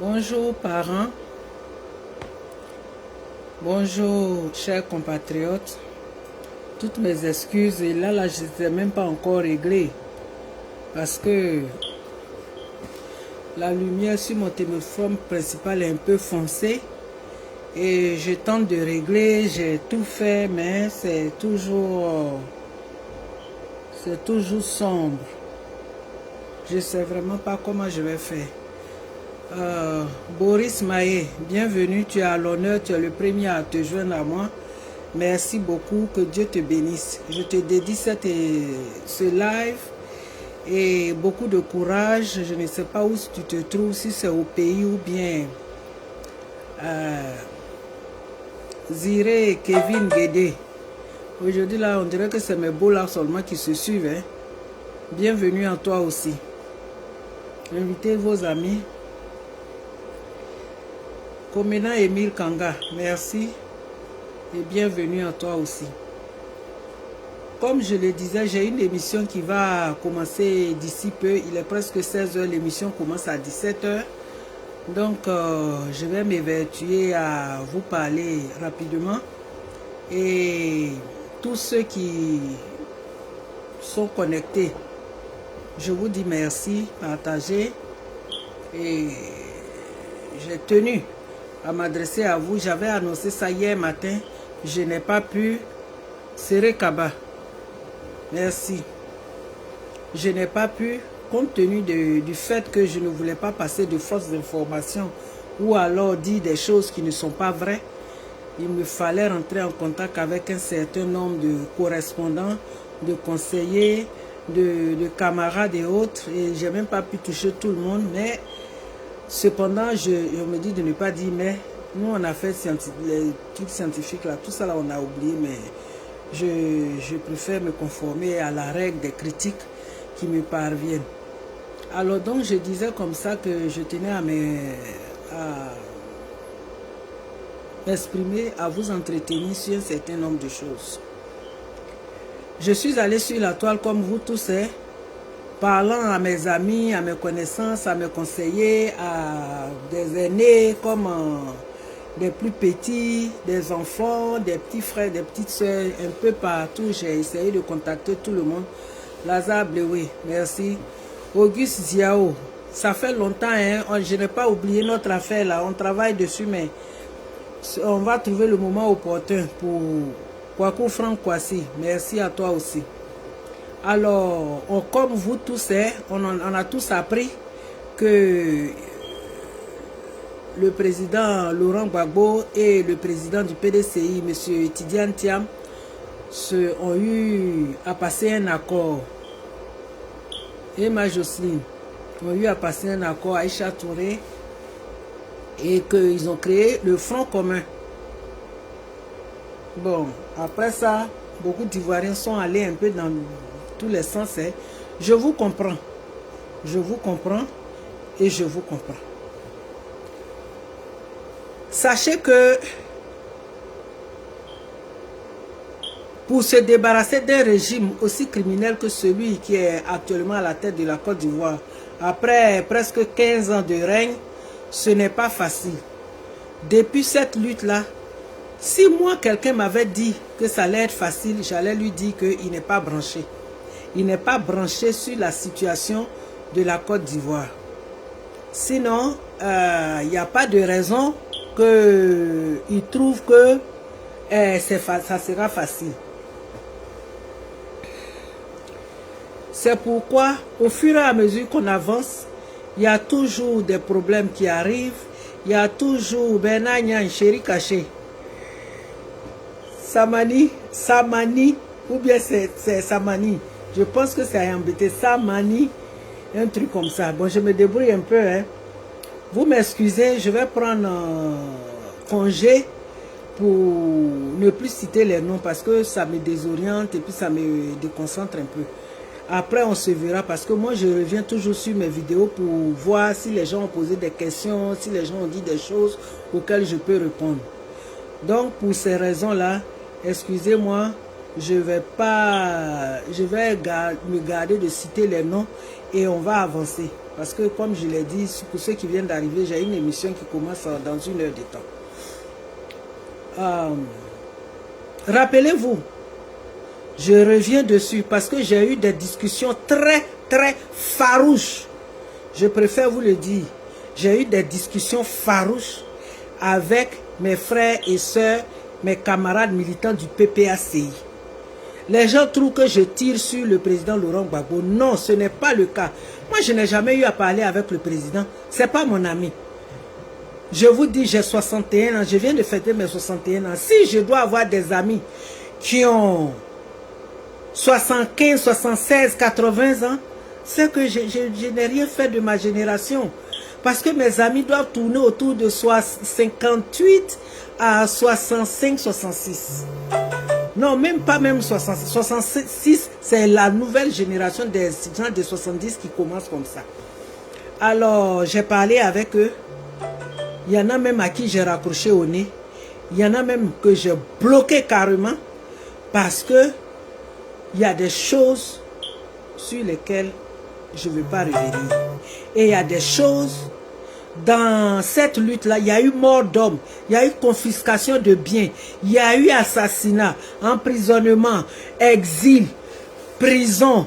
Bonjour parents, bonjour chers compatriotes. Toutes mes excuses, et là je ne sais même pas encore réglé parce que la lumière sur mon téléphone principal est un peu foncée et je tente de régler, j'ai tout fait mais c'est toujours sombre. Je ne sais vraiment pas comment je vais faire. Boris Maé, bienvenue, tu es à l'honneur, tu es le premier à te joindre à moi. Merci beaucoup, que Dieu te bénisse. Je te dédie ce live et beaucoup de courage. Je ne sais pas où tu te trouves, si c'est au pays ou bien Ziré Kevin Guédé. Aujourd'hui là, on dirait que c'est mes beaux là seulement qui se suivent. Hein. Bienvenue à toi aussi. Invitez vos amis. Komena Emile Kanga, merci et bienvenue à toi aussi. Comme je le disais, j'ai une émission qui va commencer d'ici peu. Il est presque 16 h, l'émission commence à 17 h. Donc, je vais m'évertuer à vous parler rapidement. Et tous ceux qui sont connectés, je vous dis merci, partagez. Et j'ai tenu à m'adresser à vous. J'avais annoncé ça hier matin. Je n'ai pas pu. Serré Kaba. Merci. Je n'ai pas pu, compte tenu du fait que je ne voulais pas passer de fausses informations ou alors dire des choses qui ne sont pas vraies. Il me fallait rentrer en contact avec un certain nombre de correspondants, de conseillers, de camarades et autres. Et je n'ai même pas pu toucher tout le monde. Mais cependant, je me dis de ne pas dire, mais nous on a fait les trucs scientifiques là, tout ça là on a oublié, mais je préfère me conformer à la règle des critiques qui me parviennent. Alors donc je disais comme ça que je tenais à m'exprimer, à vous entretenir sur un certain nombre de choses. Je suis allé sur la toile comme vous tous, parlant à mes amis, à mes connaissances, à mes conseillers, à des aînés comme des plus petits, des enfants, des petits frères, des petites soeurs, un peu partout. J'ai essayé de contacter tout le monde. Lazare Bleué, merci. Auguste Ziao, ça fait longtemps, hein? Je n'ai pas oublié notre affaire là, on travaille dessus, mais on va trouver le moment opportun pour Kwaku Franck Kwasi. Merci à toi aussi. Alors, comme vous tous, on a tous appris que le président Laurent Gbagbo et le président du PDCI, M. Tidiane Thiam, ont eu à passer un accord. Et ma Jocelyne ont eu à passer un accord à Aïcha Touré et qu'ils ont créé le Front commun. Bon, après ça, beaucoup d'Ivoiriens sont allés un peu dans tous les sens. Je vous comprends. Je vous comprends et je vous comprends. Sachez que pour se débarrasser d'un régime aussi criminel que celui qui est actuellement à la tête de la Côte d'Ivoire, après presque 15 ans de règne, ce n'est pas facile. Depuis cette lutte-là, si moi quelqu'un m'avait dit que ça allait être facile, j'allais lui dire qu'il n'est pas branché. Il n'est pas branché sur la situation de la Côte d'Ivoire. Sinon, il n'y a pas de raison qu'il trouve que ça sera facile. C'est pourquoi, au fur et à mesure qu'on avance, il y a toujours des problèmes qui arrivent. Il y a toujours Benagnan, chéri caché. Samani, ou bien c'est Samani. Je pense que c'est à embêter. Samani, un truc comme ça. Bon, je me débrouille un peu. Hein. Vous m'excusez, je vais prendre congé pour ne plus citer les noms parce que ça me désoriente et puis ça me déconcentre un peu. Après, on se verra parce que moi, je reviens toujours sur mes vidéos pour voir si les gens ont posé des questions, si les gens ont dit des choses auxquelles je peux répondre. Donc, pour ces raisons-là, excusez-moi, je vais me garder de citer les noms et on va avancer. Parce que comme je l'ai dit, pour ceux qui viennent d'arriver, j'ai une émission qui commence dans 1 heure de temps. Rappelez-vous, je reviens dessus parce que j'ai eu des discussions très farouches. Je préfère vous le dire. J'ai eu des discussions farouches avec mes frères et sœurs, mes camarades militants du PPACI. Les gens trouvent que je tire sur le président Laurent Gbagbo. Non, ce n'est pas le cas. Moi, je n'ai jamais eu à parler avec le président. Ce n'est pas mon ami. Je vous dis, j'ai 61 ans. Je viens de fêter mes 61 ans. Si je dois avoir des amis qui ont 75, 76, 80 ans, c'est que je n'ai rien fait de ma génération. Parce que mes amis doivent tourner autour de 58 à 65, 66. Non, même pas même 66. 66, c'est la nouvelle génération des étudiants de 70 qui commence comme ça. Alors, j'ai parlé avec eux. Il y en a même à qui j'ai raccroché au nez. Il y en a même que j'ai bloqué carrément. Parce que il y a des choses sur lesquelles je ne veux pas revenir. Et il y a des choses, dans cette lutte-là, il y a eu mort d'hommes, il y a eu confiscation de biens, il y a eu assassinat, emprisonnement, exil, prison,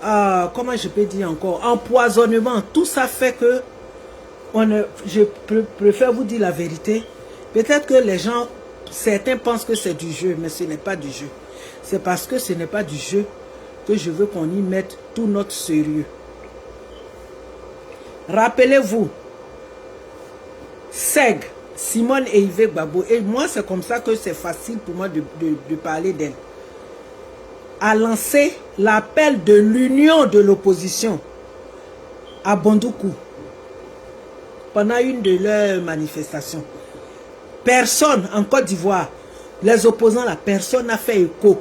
comment je peux dire encore, empoisonnement. Tout ça fait que, je préfère vous dire la vérité, peut-être que les gens, certains pensent que c'est du jeu, mais ce n'est pas du jeu. C'est parce que ce n'est pas du jeu que je veux qu'on y mette tout notre sérieux. Rappelez-vous, Seg, Simone et Yves Gbagbo, et moi c'est comme ça que c'est facile pour moi de parler d'elle, a lancé l'appel de l'union de l'opposition à Bandoukou pendant une de leurs manifestations. Personne en Côte d'Ivoire, les opposants, la personne n'a fait écho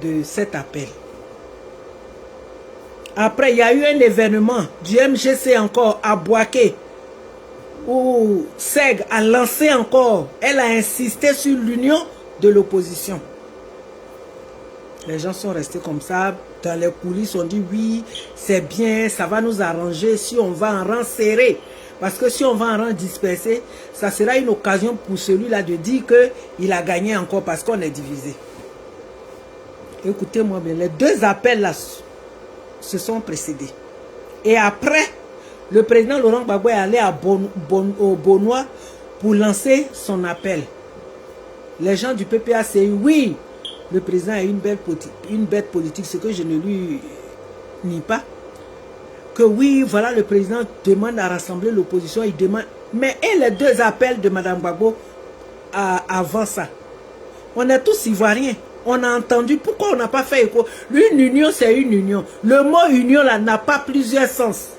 de cet appel. Après, il y a eu un événement du MGC encore à Bouaké, où Seg a lancé encore, elle a insisté sur l'union de l'opposition. Les gens sont restés comme ça, dans les coulisses, on dit oui, c'est bien, ça va nous arranger si on va en rang serré. Parce que si on va en rang dispersé, ça sera une occasion pour celui-là de dire qu'il a gagné encore parce qu'on est divisé. Écoutez-moi bien, les deux appels là se sont précédés. Et après, le président Laurent Gbagbo est allé au Bonois pour lancer son appel. Les gens du PPACI, oui, le président est une bête politique, ce que je ne lui nie pas. Que oui, voilà, le président demande à rassembler l'opposition, il demande... Mais et les deux appels de Mme Gbagbo avant ça? On est tous ivoiriens. On a entendu, pourquoi on n'a pas fait écho? Une union, c'est une union. Le mot union, là, n'a pas plusieurs sens.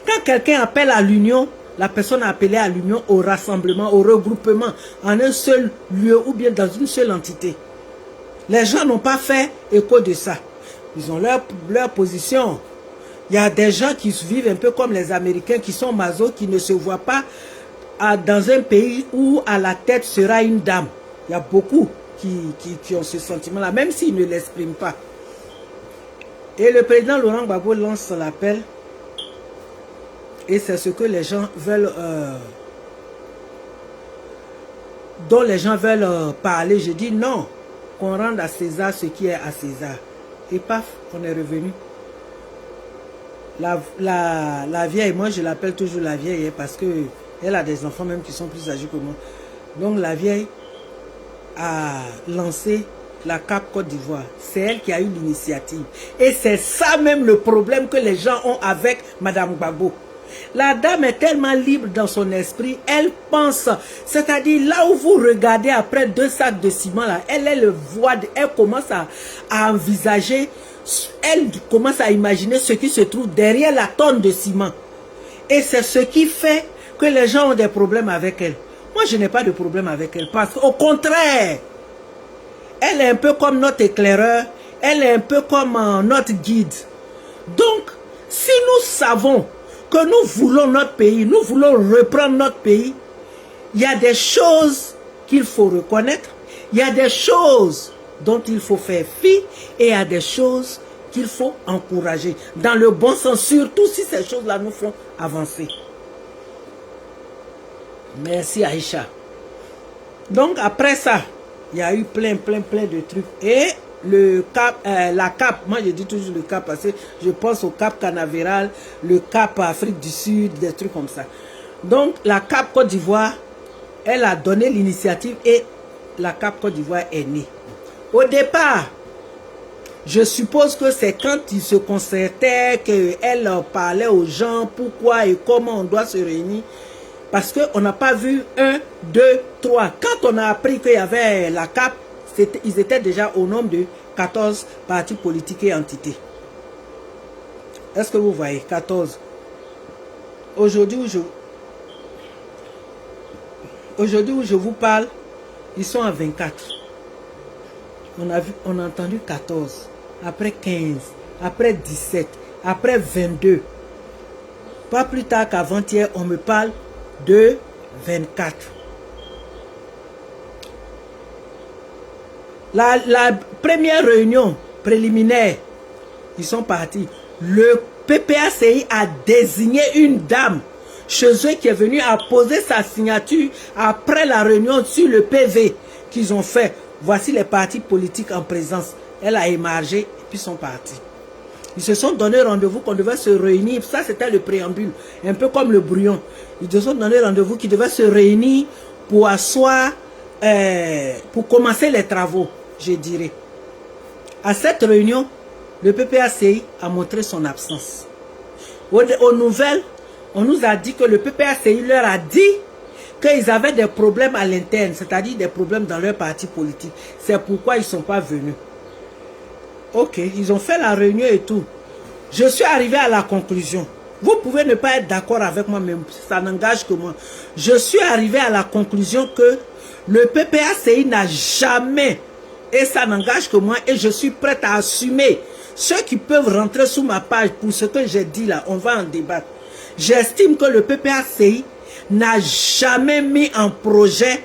Quand quelqu'un appelle à l'union, la personne a appelé à l'union, au rassemblement, au regroupement, en un seul lieu ou bien dans une seule entité. Les gens n'ont pas fait écho de ça. Ils ont leur position. Il y a des gens qui vivent un peu comme les Américains, qui sont masos, qui ne se voient pas dans un pays où à la tête sera une dame. Il y a beaucoup qui ont ce sentiment-là, même s'ils ne l'expriment pas. Et le président Laurent Gbagbo lance l'appel. Et c'est ce que les gens veulent, dont les gens veulent parler. Je dis non, qu'on rende à César ce qui est à César. Et paf, on est revenu. La vieille, moi je l'appelle toujours la vieille, parce que elle a des enfants même qui sont plus âgés que moi. Donc la vieille a lancé la CAP Côte d'Ivoire. C'est elle qui a eu l'initiative. Et c'est ça même le problème que les gens ont avec Mme Gbagbo. La dame est tellement libre dans son esprit, elle pense, c'est-à-dire là où vous regardez après 2 sacs de ciment, là, elle voit, elle commence à envisager, elle commence à imaginer ce qui se trouve derrière la tonne de ciment. Et c'est ce qui fait que les gens ont des problèmes avec elle. Moi, je n'ai pas de problème avec elle, parce qu'au contraire, elle est un peu comme notre éclaireur, elle est un peu comme notre guide. Donc, si nous savons que nous voulons notre pays, nous voulons reprendre notre pays, il y a des choses qu'il faut reconnaître, il y a des choses dont il faut faire fi, et il y a des choses qu'il faut encourager. Dans le bon sens, surtout si ces choses-là nous font avancer. Merci Aïcha. Donc après ça, il y a eu plein de trucs. Et le cap, la CAP, moi je dis toujours le CAP parce que je pense au CAP Canaveral, le CAP Afrique du Sud, des trucs comme ça. Donc la CAP Côte d'Ivoire, elle a donné l'initiative et la CAP Côte d'Ivoire est née. Au départ, je suppose que c'est quand ils se concertaient qu'elle parlait aux gens pourquoi et comment on doit se réunir. Parce qu'on n'a pas vu 1, 2, 3. Quand on a appris qu'il y avait la CAP, ils étaient déjà au nombre de 14 partis politiques et entités. Est-ce que vous voyez? 14. Aujourd'hui où je vous parle, ils sont à 24. On a entendu 14, après 15, après 17, après 22. Pas plus tard qu'avant-hier, on me parle de 24. La première réunion préliminaire, ils sont partis. Le PPACI a désigné une dame chez eux qui est venue à poser sa signature après la réunion sur le PV qu'ils ont fait. Voici les partis politiques en présence. Elle a émargé et puis sont partis. Ils se sont donné rendez-vous qu'on devait se réunir. Ça, c'était le préambule. Un peu comme le brouillon. Ils se sont donné rendez-vous qu'ils devaient se réunir pour asseoir, pour commencer les travaux, je dirais. À cette réunion, le PPACI a montré son absence. Aux nouvelles, on nous a dit que le PPACI leur a dit qu'ils avaient des problèmes à l'interne, c'est-à-dire des problèmes dans leur parti politique. C'est pourquoi ils ne sont pas venus. Ok, ils ont fait la réunion et tout. Je suis arrivé à la conclusion. Vous pouvez ne pas être d'accord avec moi, mais ça n'engage que moi. Je suis arrivé à la conclusion que le PPACI n'a jamais, et ça n'engage que moi, et je suis prête à assumer. Ceux qui peuvent rentrer sous ma page pour ce que j'ai dit là, on va en débattre. J'estime que le PPACI n'a jamais mis en projet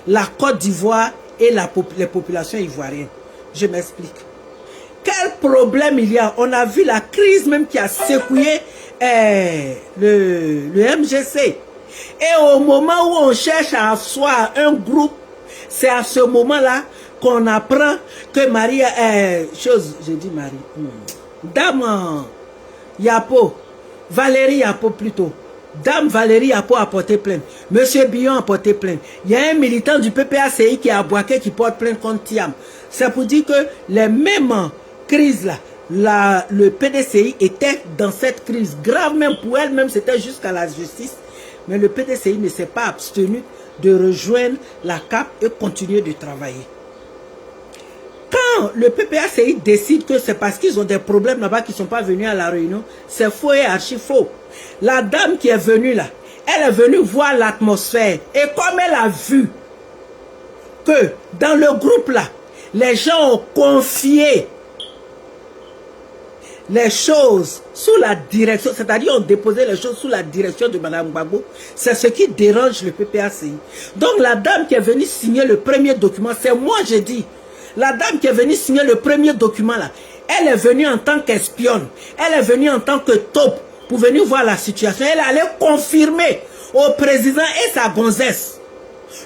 la Côte d'Ivoire et les populations ivoiriennes. Je m'explique. Quel problème il y a? On a vu la crise même qui a secoué le MGC. Et au moment où on cherche à asseoir un groupe, c'est à ce moment-là qu'on apprend que Marie, j'ai dit Marie, Dame Yapo, Valérie Yapo plutôt, Dame Valérie Yapo a porté plainte, Monsieur Billon a porté plainte, il y a un militant du PPACI qui est à Boaké qui porte plainte contre Tiam. C'est pour dire que les mêmes crises là, le PDCI était dans cette crise grave, même pour elle-même, c'était jusqu'à la justice. Mais le PDCI ne s'est pas abstenu de rejoindre la CAP et continuer de travailler. Quand le PPACI décide que c'est parce qu'ils ont des problèmes là-bas qu'ils ne sont pas venus à la réunion, c'est faux et archi faux. La dame qui est venue là, elle est venue voir l'atmosphère. Et comme elle a vu que dans le groupe là, les gens ont confié les choses sous la direction, c'est-à-dire on déposé les choses sous la direction de Mme Gbagbo, c'est ce qui dérange le PPACI. Donc la dame qui est venue signer le premier document, c'est moi j'ai dit, la dame qui est venue signer le premier document là, elle est venue en tant qu'espionne, elle est venue en tant que taupe pour venir voir la situation, elle allait confirmer au président et sa gonzesse,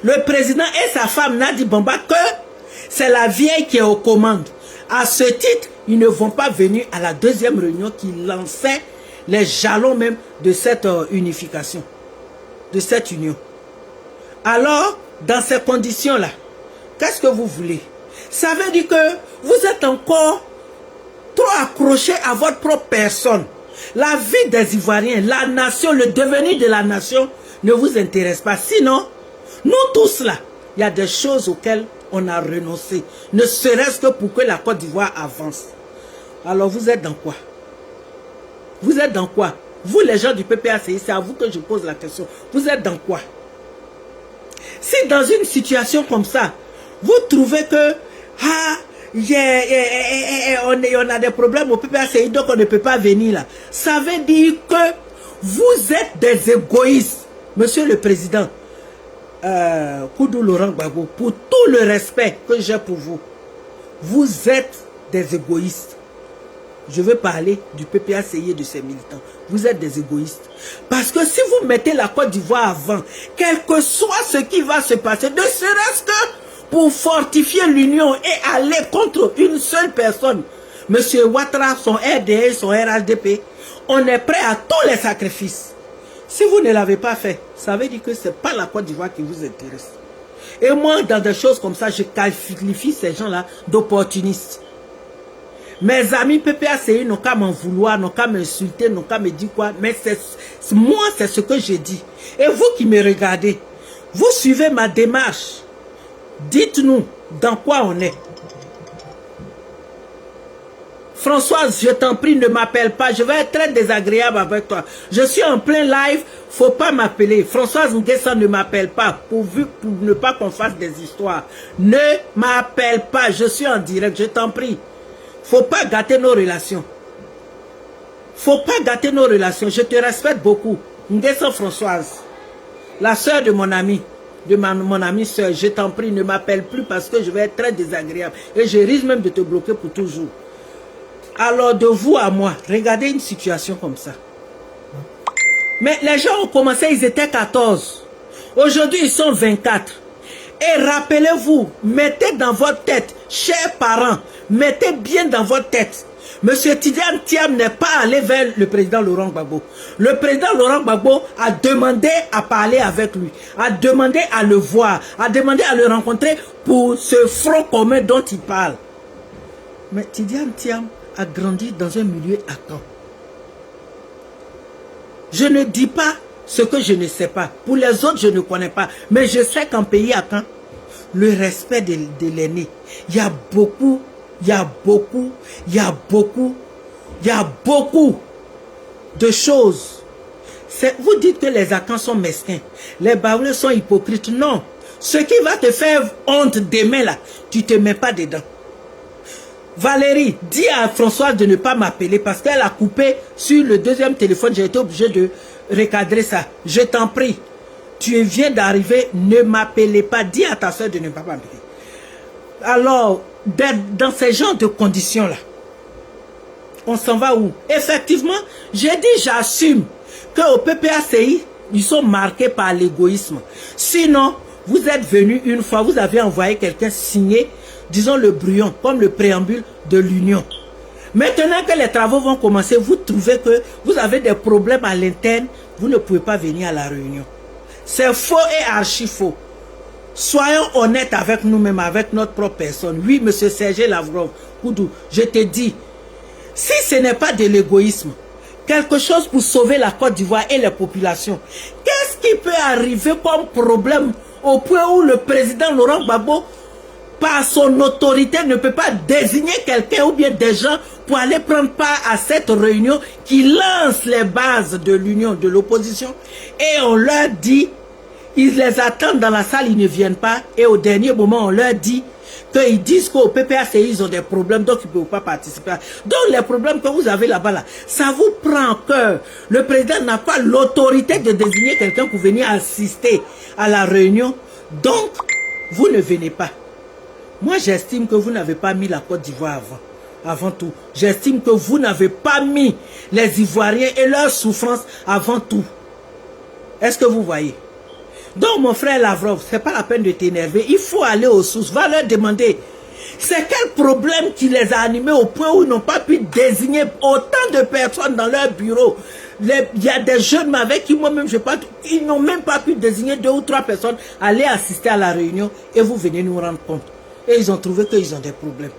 le président et sa femme Nadi Bamba que c'est la vieille qui est aux commandes. À ce titre, ils ne vont pas venir à la deuxième réunion qui lançait les jalons même de cette unification, de cette union. Alors, dans ces conditions-là, qu'est-ce que vous voulez? Ça veut dire que vous êtes encore trop accrochés à votre propre personne. La vie des Ivoiriens, la nation, le devenir de la nation ne vous intéresse pas. Sinon, nous tous là, il y a des choses auxquelles on a renoncé, ne serait-ce que pour que la Côte d'Ivoire avance. Alors vous êtes dans quoi? Vous êtes dans quoi? Vous les gens du PPACI, c'est à vous que je pose la question. Vous êtes dans quoi? Si dans une situation comme ça, vous trouvez que on a des problèmes au PPACI, donc on ne peut pas venir là. Ça veut dire que vous êtes des égoïstes, Monsieur le Président. Koudou Laurent Gbagbo, pour tout le respect que j'ai pour vous, vous êtes des égoïstes. je veux parler du PPACI et de ses militants. Vous êtes des égoïstes. Parce que si vous mettez la Côte d'Ivoire avant, quel que soit ce qui va se passer, ne serait-ce que pour fortifier l'union et aller contre une seule personne, Monsieur Ouattara, son RDA, son RHDP, on est prêt à tous les sacrifices. Si vous ne l'avez pas fait, ça veut dire que ce n'est pas la Côte d'Ivoire qui vous intéresse. Et moi, dans des choses comme ça, je qualifie ces gens-là d'opportunistes. Mes amis PPACI n'ont qu'à m'en vouloir, n'ont qu'à m'insulter, n'ont qu'à me dire quoi. Mais moi, c'est ce que j'ai dit. Et vous qui me regardez, vous suivez ma démarche. Dites-nous dans quoi on est. Françoise, je t'en prie, ne m'appelle pas. Je vais être très désagréable avec toi. Je suis en plein live. Faut pas m'appeler. Françoise Nguessa ne m'appelle pas. Pour ne pas qu'on fasse des histoires. Ne m'appelle pas. Je suis en direct. Je t'en prie. Faut pas gâter nos relations. Faut pas gâter nos relations. Je te respecte beaucoup. Nguessa Françoise. La soeur de mon ami. De mon amie soeur. Je t'en prie, ne m'appelle plus parce que je vais être très désagréable. Et je risque même de te bloquer pour toujours. Alors de vous à moi, regardez une situation comme ça. Mais les gens ont commencé, ils étaient 14. Aujourd'hui, ils sont 24. Et rappelez-vous, mettez dans votre tête, chers parents, mettez bien dans votre tête. Monsieur Tidiane Thiam n'est pas allé vers le président Laurent Gbagbo. Le président Laurent Gbagbo a demandé à parler avec lui, a demandé à le voir, a demandé à le rencontrer pour ce front commun dont il parle. Mais Tidiane Thiam a grandi dans un milieu à Caen. Je ne dis pas ce que je ne sais pas. Pour les autres, je ne connais pas. Mais je sais qu'en pays à Caen, le respect de l'aîné, il y a beaucoup de choses. Vous dites que les Akans sont mesquins, les Baoulés sont hypocrites. Non. Ce qui va te faire honte demain là, tu ne te mets pas dedans. Valérie, dis à Françoise de ne pas m'appeler parce qu'elle a coupé sur le deuxième téléphone. J'ai été obligé de recadrer ça. Je t'en prie. Tu viens d'arriver, ne m'appelez pas. Dis à ta soeur de ne pas m'appeler. Alors, dans ces genres de conditions-là, on s'en va où? Effectivement, j'ai dit, j'assume qu'au PPACI, ils sont marqués par l'égoïsme. Sinon, vous êtes venu une fois, vous avez envoyé quelqu'un signer, disons le brouillon, comme le préambule de l'union. Maintenant que les travaux vont commencer, vous trouvez que vous avez des problèmes à l'interne, vous ne pouvez pas venir à la réunion. C'est faux et archi faux. Soyons honnêtes avec nous-mêmes, avec notre propre personne. Oui, monsieur Serge Lavrov, Koudou, je te dis, si ce n'est pas de l'égoïsme, quelque chose pour sauver la Côte d'Ivoire et les populations, qu'est-ce qui peut arriver comme problème au point où le président Laurent Gbagbo, par son autorité, ne peut pas désigner quelqu'un ou bien des gens pour aller prendre part à cette réunion qui lance les bases de l'union, de l'opposition. Et on leur dit, ils les attendent dans la salle, ils ne viennent pas. Et au dernier moment, on leur dit qu'ils disent qu'au PPACI, ils ont des problèmes, donc ils ne peuvent pas participer. Donc les problèmes que vous avez là-bas, là, ça vous prend en cœur. Le président n'a pas l'autorité de désigner quelqu'un pour venir assister à la réunion. Donc, vous ne venez pas. Moi, j'estime que vous n'avez pas mis la Côte d'Ivoire avant tout. J'estime que vous n'avez pas mis les Ivoiriens et leurs souffrances avant tout. Est-ce que vous voyez? Donc, mon frère Lavrov, ce n'est pas la peine de t'énerver. Il faut aller aux sources. Va leur demander. C'est quel problème qui les a animés au point où ils n'ont pas pu désigner autant de personnes dans leur bureau? Il y a des jeunes avec qui moi-même je parle. Ils n'ont même pas pu désigner 2 ou 3 personnes aller assister à la réunion et vous venez nous rendre compte. Et ils ont trouvé qu'ils ont des problèmes.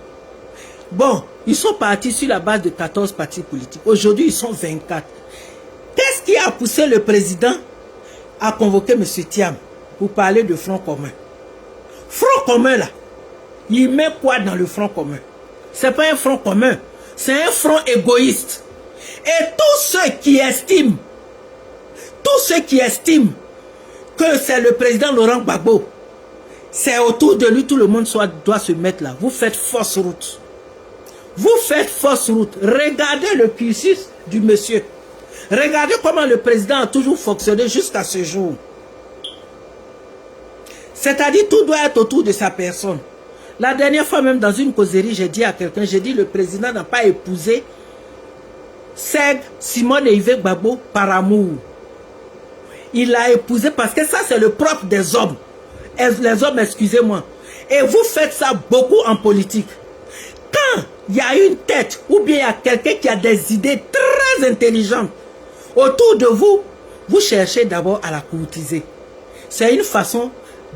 Bon, ils sont partis sur la base de 14 partis politiques. Aujourd'hui, ils sont 24. Qu'est-ce qui a poussé le président à convoquer M. Thiam pour parler de front commun? Front commun, là, il met quoi dans le front commun? Ce n'est pas un front commun, c'est un front égoïste. Et tous ceux qui estiment que c'est le président Laurent Gbagbo, c'est autour de lui, tout le monde doit se mettre là. Vous faites fausse route. Vous faites fausse route. Regardez le cursus du monsieur. Regardez comment le président a toujours fonctionné jusqu'à ce jour. C'est-à-dire, tout doit être autour de sa personne. La dernière fois, même dans une causerie, j'ai dit à quelqu'un, j'ai dit, le président n'a pas épousé c'est Simone et Yves Gbagbo par amour. Il l'a épousé parce que ça, c'est le propre des hommes. Les hommes, excusez-moi. Et vous faites ça beaucoup en politique. Quand il y a une tête ou bien il y a quelqu'un qui a des idées très intelligentes autour de vous, vous cherchez d'abord à la courtiser. C'est une façon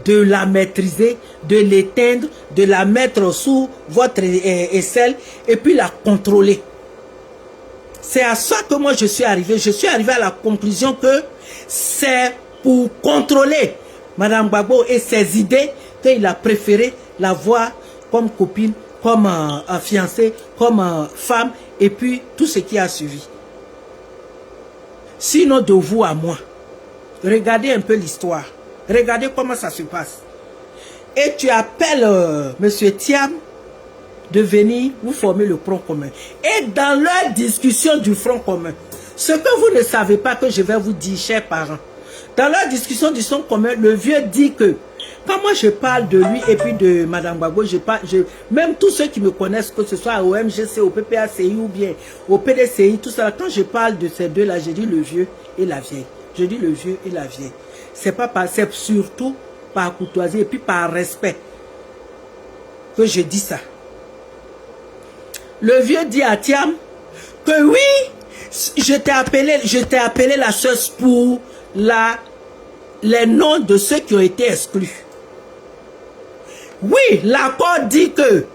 de la maîtriser, de l'éteindre, de la mettre sous votre aisselle et puis la contrôler. C'est à ça que moi je suis arrivé. Je suis arrivé à la conclusion que c'est pour contrôler Madame Gbagbo et ses idées qu'il a préféré la voir comme copine, comme fiancée, comme femme et puis tout ce qui a suivi. Sinon de vous à moi, regardez un peu l'histoire. Regardez comment ça se passe. Et tu appelles Monsieur Thiam de venir vous former le front commun. Et dans leur discussion du front commun, ce que vous ne savez pas que je vais vous dire, chers parents, dans leur discussion du front commun, le vieux dit que quand moi je parle de lui et puis de Madame Gbagbo, même tous ceux qui me connaissent, que ce soit au MGC, au PPACI ou bien au PDCI, tout ça, quand je parle de ces deux-là, je dis le vieux et la vieille. Je dis le vieux et la vieille. C'est surtout par courtoisie et puis par respect que je dis ça. Le vieux dit à Thiam que oui, je t'ai appelé la soeur pour les noms de ceux qui ont été exclus. Oui, l'accord dit que,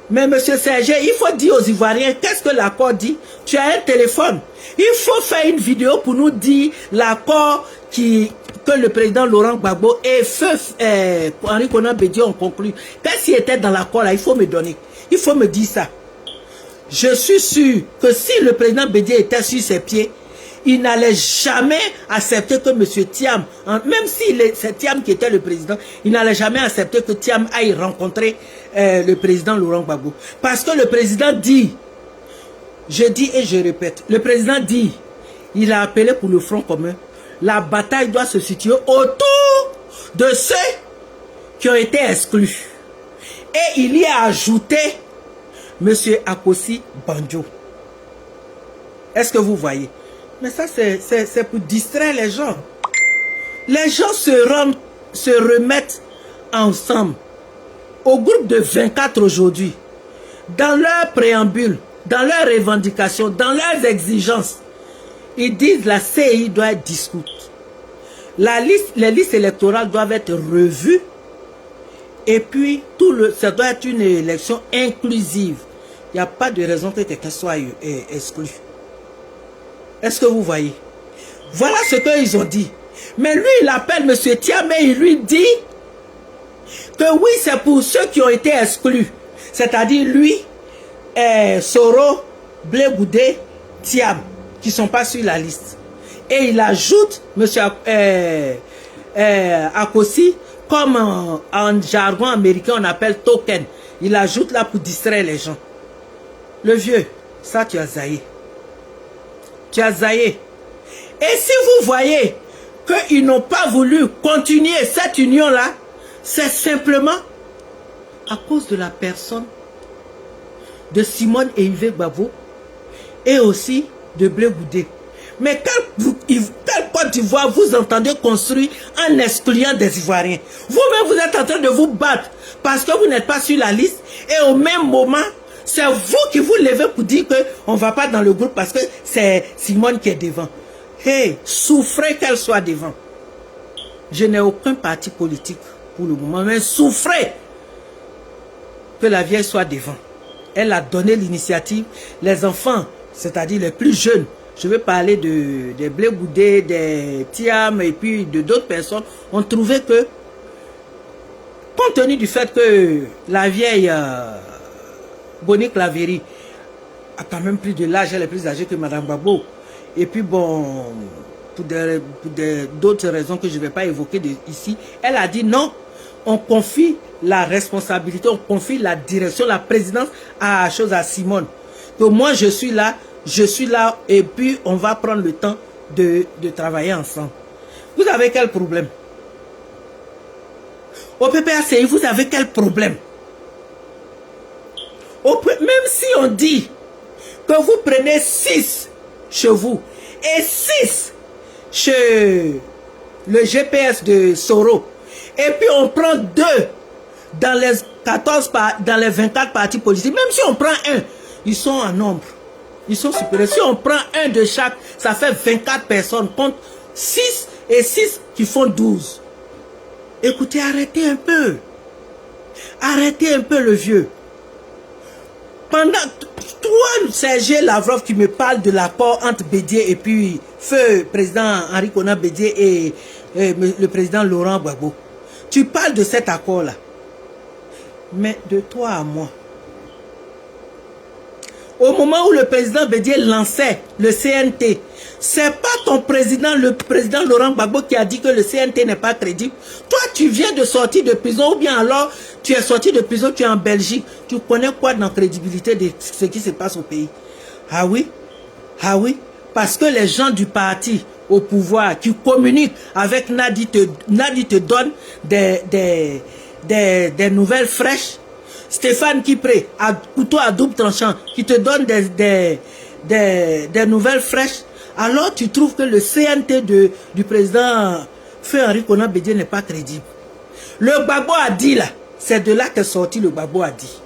mais monsieur Serge, il faut dire aux Ivoiriens, qu'est-ce que l'accord dit? Tu as un téléphone. Il faut faire une vidéo pour nous dire l'accord que le président Laurent Gbagbo et feu Henri Konan Bédié ont conclu. Qu'est-ce qui était dans l'accord là? Il faut me donner. Il faut me dire ça. Je suis sûr que si le président Bédié était sur ses pieds, il n'allait jamais accepter que M. Thiam, même si c'est Thiam qui était le président, il n'allait jamais accepter que Thiam aille rencontrer le président Laurent Gbagbo. Parce que le président dit, je dis et je répète, le président dit, il a appelé pour le front commun. La bataille doit se situer autour de ceux qui ont été exclus. Et il y a ajouté M. Akossi Banjo. Est-ce que vous voyez? Mais ça, c'est pour distraire les gens. Les gens se remettent ensemble. Au groupe de 24 aujourd'hui, dans leur préambule, dans leurs revendications, dans leurs exigences, ils disent la CI doit être dissoute. Les listes électorales doivent être revues. Et puis, ça doit être une élection inclusive. Il n'y a pas de raison que quelqu'un soit exclu. Est-ce que vous voyez? Voilà ce qu'ils ont dit. Mais lui, il appelle M. Thiam et il lui dit que oui, c'est pour ceux qui ont été exclus. C'est-à-dire lui, Soro, Blé Goudé, Thiam, qui ne sont pas sur la liste. Et il ajoute M. Akossi, comme en jargon américain, on appelle token. Il ajoute là pour distraire les gens. Le vieux, ça tu as zaillé. Tu as zaillé. Et si vous voyez qu'ils n'ont pas voulu continuer cette union-là, c'est simplement à cause de la personne de Simone et Yves Gbagbo et aussi de Blé Goudé. Mais quelle Côte d'Ivoire vous entendez construire en excluant des Ivoiriens? Vous-même, vous êtes en train de vous battre parce que vous n'êtes pas sur la liste et au même moment, c'est vous qui vous levez pour dire qu'on ne va pas dans le groupe parce que c'est Simone qui est devant. Hey, souffrez qu'elle soit devant. Je n'ai aucun parti politique pour le moment, mais souffrez que la vieille soit devant. Elle a donné l'initiative. Les enfants, c'est-à-dire les plus jeunes, je vais parler des Blé Goudé, des Thiam et puis de d'autres personnes, ont trouvé que, compte tenu du fait que la vieille Bonique Laveri a quand même plus de l'âge, elle est plus âgée que Madame Gbagbo. Et puis bon, pour d'autres raisons que je ne vais pas évoquer ici, elle a dit non, on confie la responsabilité, on confie la direction, la présidence à Simone. Que moi je suis là et puis on va prendre le temps de travailler ensemble. Vous avez quel problème? Au PPACI, vous avez quel problème? Même si on dit que vous prenez 6 chez vous et 6 chez le GPS de Soro, et puis on prend 2 dans les 24 partis politiques, même si on prend un, ils sont en nombre, ils sont supérieurs. Si on prend un de chaque, ça fait 24 personnes contre 6 et 6 qui font 12. Écoutez, arrêtez un peu. Arrêtez un peu le vieux. Pendant toi, Serge Lavrov, qui me parle de l'accord entre Bédié et puis feu président Henri Konan Bédié et le président Laurent Gbagbo. Tu parles de cet accord-là. Mais de toi à moi, au moment où le président Bédié lançait le CNT, c'est pas ton président, le président Laurent Gbagbo, qui a dit que le CNT n'est pas crédible. Toi, tu viens de sortir de prison, ou bien alors tu es sorti de prison, tu es en Belgique. Tu connais quoi dans la crédibilité de ce qui se passe au pays? Ah oui? Ah oui? Parce que les gens du parti au pouvoir qui communiquent avec Nadi te donnent des nouvelles fraîches. Stéphane Kipré, à couteau à double tranchant, qui te donne des nouvelles fraîches. Alors tu trouves que le CNT du président Feu Henri Konan Bédié n'est pas crédible. Le Gbagbo a dit là, c'est de là qu'est sorti le Gbagbo a dit.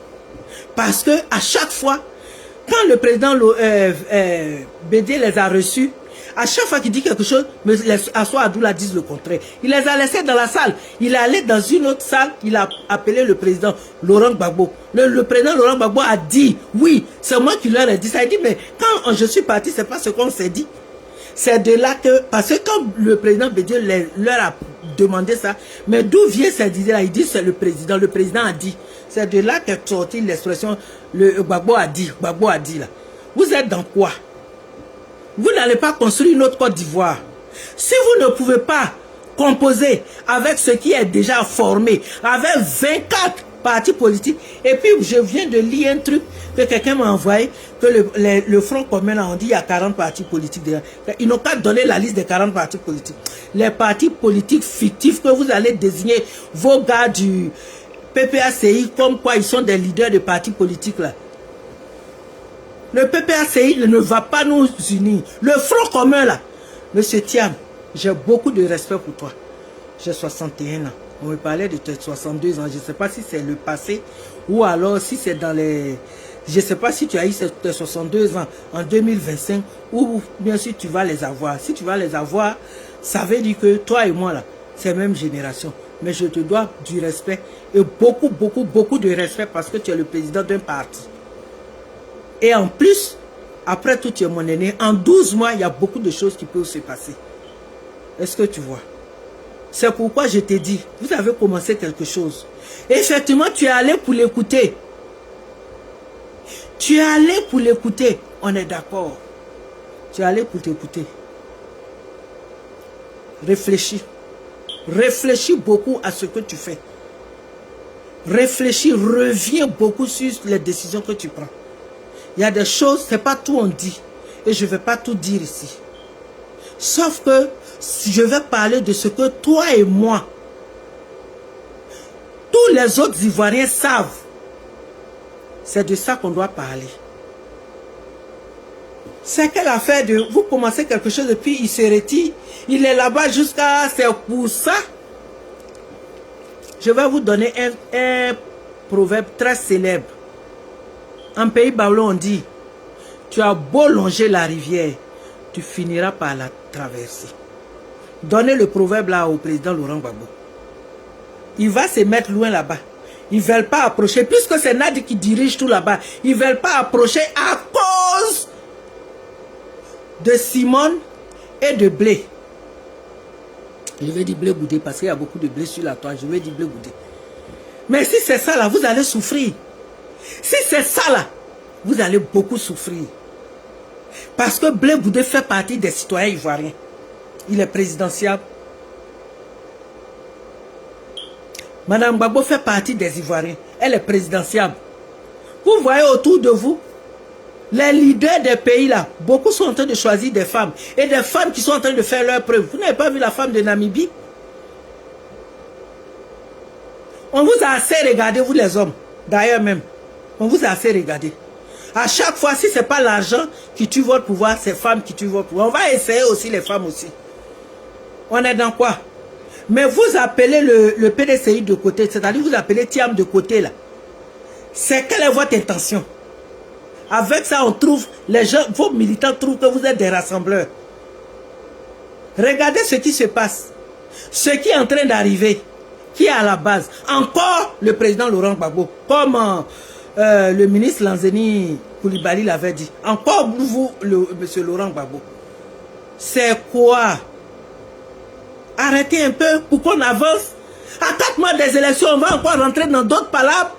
Parce que à chaque fois, quand le président Bédié les a reçus, à chaque fois qu'il dit quelque chose, les Assou Adoula disent le contraire. Il les a laissés dans la salle. Il est allé dans une autre salle. Il a appelé le président Laurent Gbagbo. Le président Laurent Gbagbo a dit, oui, c'est moi qui leur ai dit ça. Il dit, mais quand je suis parti, c'est pas ce qu'on s'est dit. C'est de là que, parce que quand le président Bédié leur a demandé ça, mais d'où vient cette idée-là? Il dit, c'est le président a dit. C'est de là qu'est sortie l'expression, le Gbagbo a dit là. Vous êtes dans quoi? Vous n'allez pas construire une autre Côte d'Ivoire. Si vous ne pouvez pas composer avec ce qui est déjà formé, avec 24 partis politiques, et puis je viens de lire un truc que quelqu'un m'a envoyé, que le Front commun a dit il y a 40 partis politiques déjà. Ils n'ont pas donné la liste des 40 partis politiques. Les partis politiques fictifs que vous allez désigner, vos gars du PPACI, comme quoi ils sont des leaders de partis politiques là. Le PPACI ne va pas nous unir. Le Front commun là. Monsieur Thiam, j'ai beaucoup de respect pour toi. J'ai 61 ans. On me parlait de tes 62 ans. Je ne sais pas si c'est le passé ou alors si c'est dans les... Je ne sais pas si tu as eu tes 62 ans en 2025 ou bien sûr tu vas les avoir. Si tu vas les avoir, ça veut dire que toi et moi là, c'est la même génération. Mais je te dois du respect et beaucoup de respect parce que tu es le président d'un parti. Et en plus, après tout, tu es mon aîné. En 12 mois, il y a beaucoup de choses qui peuvent se passer. Est-ce que tu vois? C'est pourquoi je t'ai dit, vous avez commencé quelque chose. Et effectivement, tu es allé pour l'écouter. Tu es allé pour l'écouter. On est d'accord. Tu es allé pour t'écouter. Réfléchis. Réfléchis beaucoup à ce que tu fais. Réfléchis, reviens beaucoup sur les décisions que tu prends. Il y a des choses, c'est pas tout on dit. Et je ne vais pas tout dire ici. Sauf que si je vais parler de ce que toi et moi, tous les autres Ivoiriens savent. C'est de ça qu'on doit parler. C'est quelle affaire de... Vous commencez quelque chose et puis il se retire. Il est là-bas jusqu'à... C'est pour ça. Je vais vous donner un proverbe très célèbre. En pays Baoulou, on dit, tu as beau longer la rivière, tu finiras par la traverser. Donnez le proverbe là au président Laurent Gbagbo. Il va se mettre loin là-bas. Ils ne veulent pas approcher, puisque c'est Nadi qui dirige tout là-bas. Ils ne veulent pas approcher à cause de Simone et de Blé. Je vais dire Blé Goudé parce qu'il y a beaucoup de blé sur la toile. Je vais dire Blé Goudé. Mais si c'est ça là, vous allez souffrir. Si c'est ça là, vous allez beaucoup souffrir. Parce que Blé Goudé fait partie des citoyens ivoiriens. Il est présidentiable. Madame Gbagbo fait partie des Ivoiriens. Elle est présidentiable. Vous voyez autour de vous, les leaders des pays là, beaucoup sont en train de choisir des femmes. Et des femmes qui sont en train de faire leurs preuves. Vous n'avez pas vu la femme de Namibie? On vous a assez regardé, vous les hommes. D'ailleurs même. On vous a assez regardé. À chaque fois, si ce n'est pas l'argent qui tue votre pouvoir, c'est femmes qui tuent votre pouvoir. On va essayer aussi les femmes aussi. On est dans quoi? Mais vous appelez le PDCI de côté, c'est-à-dire vous appelez Thiam de côté là. C'est quelle est votre intention? Avec ça, on trouve, les gens, vos militants trouvent que vous êtes des rassembleurs. Regardez ce qui se passe. Ce qui est en train d'arriver, qui est à la base. Encore le président Laurent Gbagbo, comme le ministre Lanzeni Koulibaly l'avait dit. Encore vous, monsieur Laurent Gbagbo. C'est quoi? Arrêtez un peu pour qu'on avance. À 4 mois des élections, on va encore rentrer dans d'autres palabres.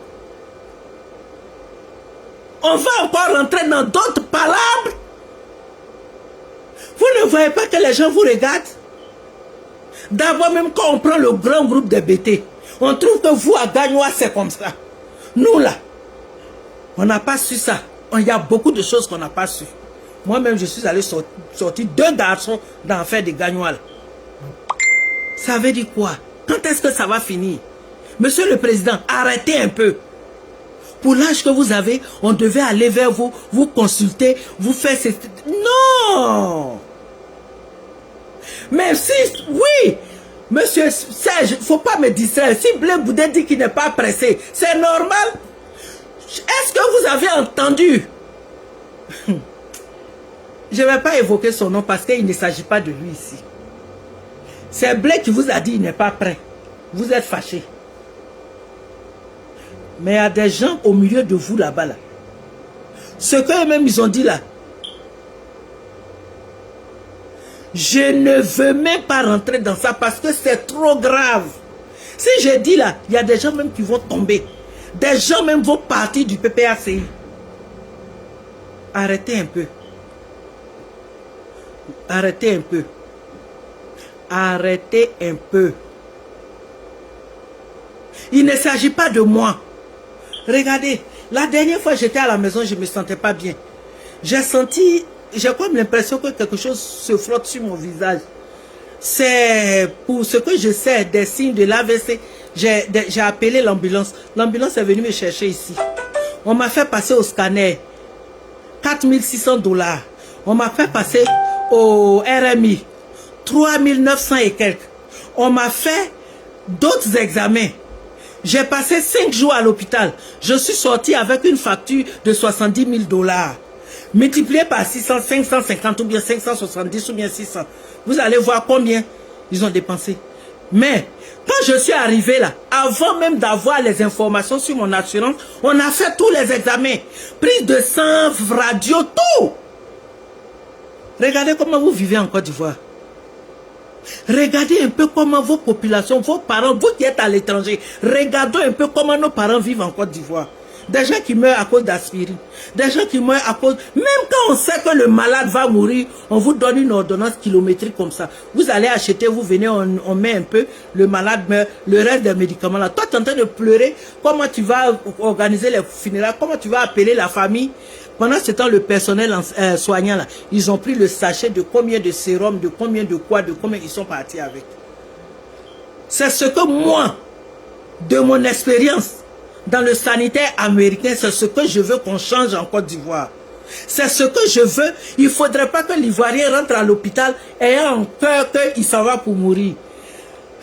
On va encore rentrer dans d'autres palabres. Vous ne voyez pas que les gens vous regardent? D'abord, même quand on prend le grand groupe de BT, on trouve que vous, à Gagnois, c'est comme ça. Nous, là, on n'a pas su ça. Il y a beaucoup de choses qu'on n'a pas su. Moi-même, je suis allé sortir 2 garçons dans l'affaire des Gagnois. Là. Ça veut dire quoi? Quand est-ce que ça va finir? Monsieur le Président, arrêtez un peu. Pour l'âge que vous avez, on devait aller vers vous, vous consulter, vous faire... Non! Mais si, oui, monsieur Serge, il ne faut pas me distraire. Si Blé Boudet dit qu'il n'est pas pressé, c'est normal. Est-ce que vous avez entendu? Je ne vais pas évoquer son nom parce qu'il ne s'agit pas de lui ici. C'est Blé qui vous a dit qu'il n'est pas prêt. Vous êtes fâché. Mais il y a des gens au milieu de vous là-bas. Là. Ce qu'eux-mêmes ils ont dit là. Je ne veux même pas rentrer dans ça parce que c'est trop grave. Si je dis là, il y a des gens même qui vont tomber. Des gens même vont partir du PPACI. Arrêtez un peu. Arrêtez un peu. Arrêtez un peu. Il ne s'agit pas de moi. Regardez, la dernière fois j'étais à la maison, je ne me sentais pas bien. J'ai senti, j'ai comme l'impression que quelque chose se frotte sur mon visage. C'est pour ce que je sais des signes de l'AVC. J'ai appelé l'ambulance. L'ambulance est venue me chercher ici. On m'a fait passer au scanner. 4600 $. On m'a fait passer au RMI. 3900 et quelques. On m'a fait d'autres examens. J'ai passé 5 jours à l'hôpital. Je suis sorti avec une facture de 70 000 $. Multiplié par 600, 550 ou bien 570 ou bien 600. Vous allez voir combien ils ont dépensé. Mais quand je suis arrivé là, avant même d'avoir les informations sur mon assurance, on a fait tous les examens. Prise de sang, radio, tout. Regardez comment vous vivez en Côte d'Ivoire. Regardez un peu comment vos populations, vos parents, vous qui êtes à l'étranger, regardez un peu comment nos parents vivent en Côte d'Ivoire. Des gens qui meurent à cause d'aspirine. Des gens qui meurent à cause... Même quand on sait que le malade va mourir, on vous donne une ordonnance kilométrique comme ça. Vous allez acheter, vous venez, on met un peu, le malade meurt, le reste des médicaments là. Toi, tu es en train de pleurer. Comment tu vas organiser les funérailles? Comment tu vas appeler la famille? Pendant ce temps, le personnel soignant, là, ils ont pris le sachet de combien de sérum, de combien de quoi, de combien ils sont partis avec. C'est ce que moi, de mon expérience, dans le sanitaire américain, c'est ce que je veux qu'on change en Côte d'Ivoire. C'est ce que je veux. Il ne faudrait pas que l'Ivoirien rentre à l'hôpital ayant peur qu'il s'en va pour mourir.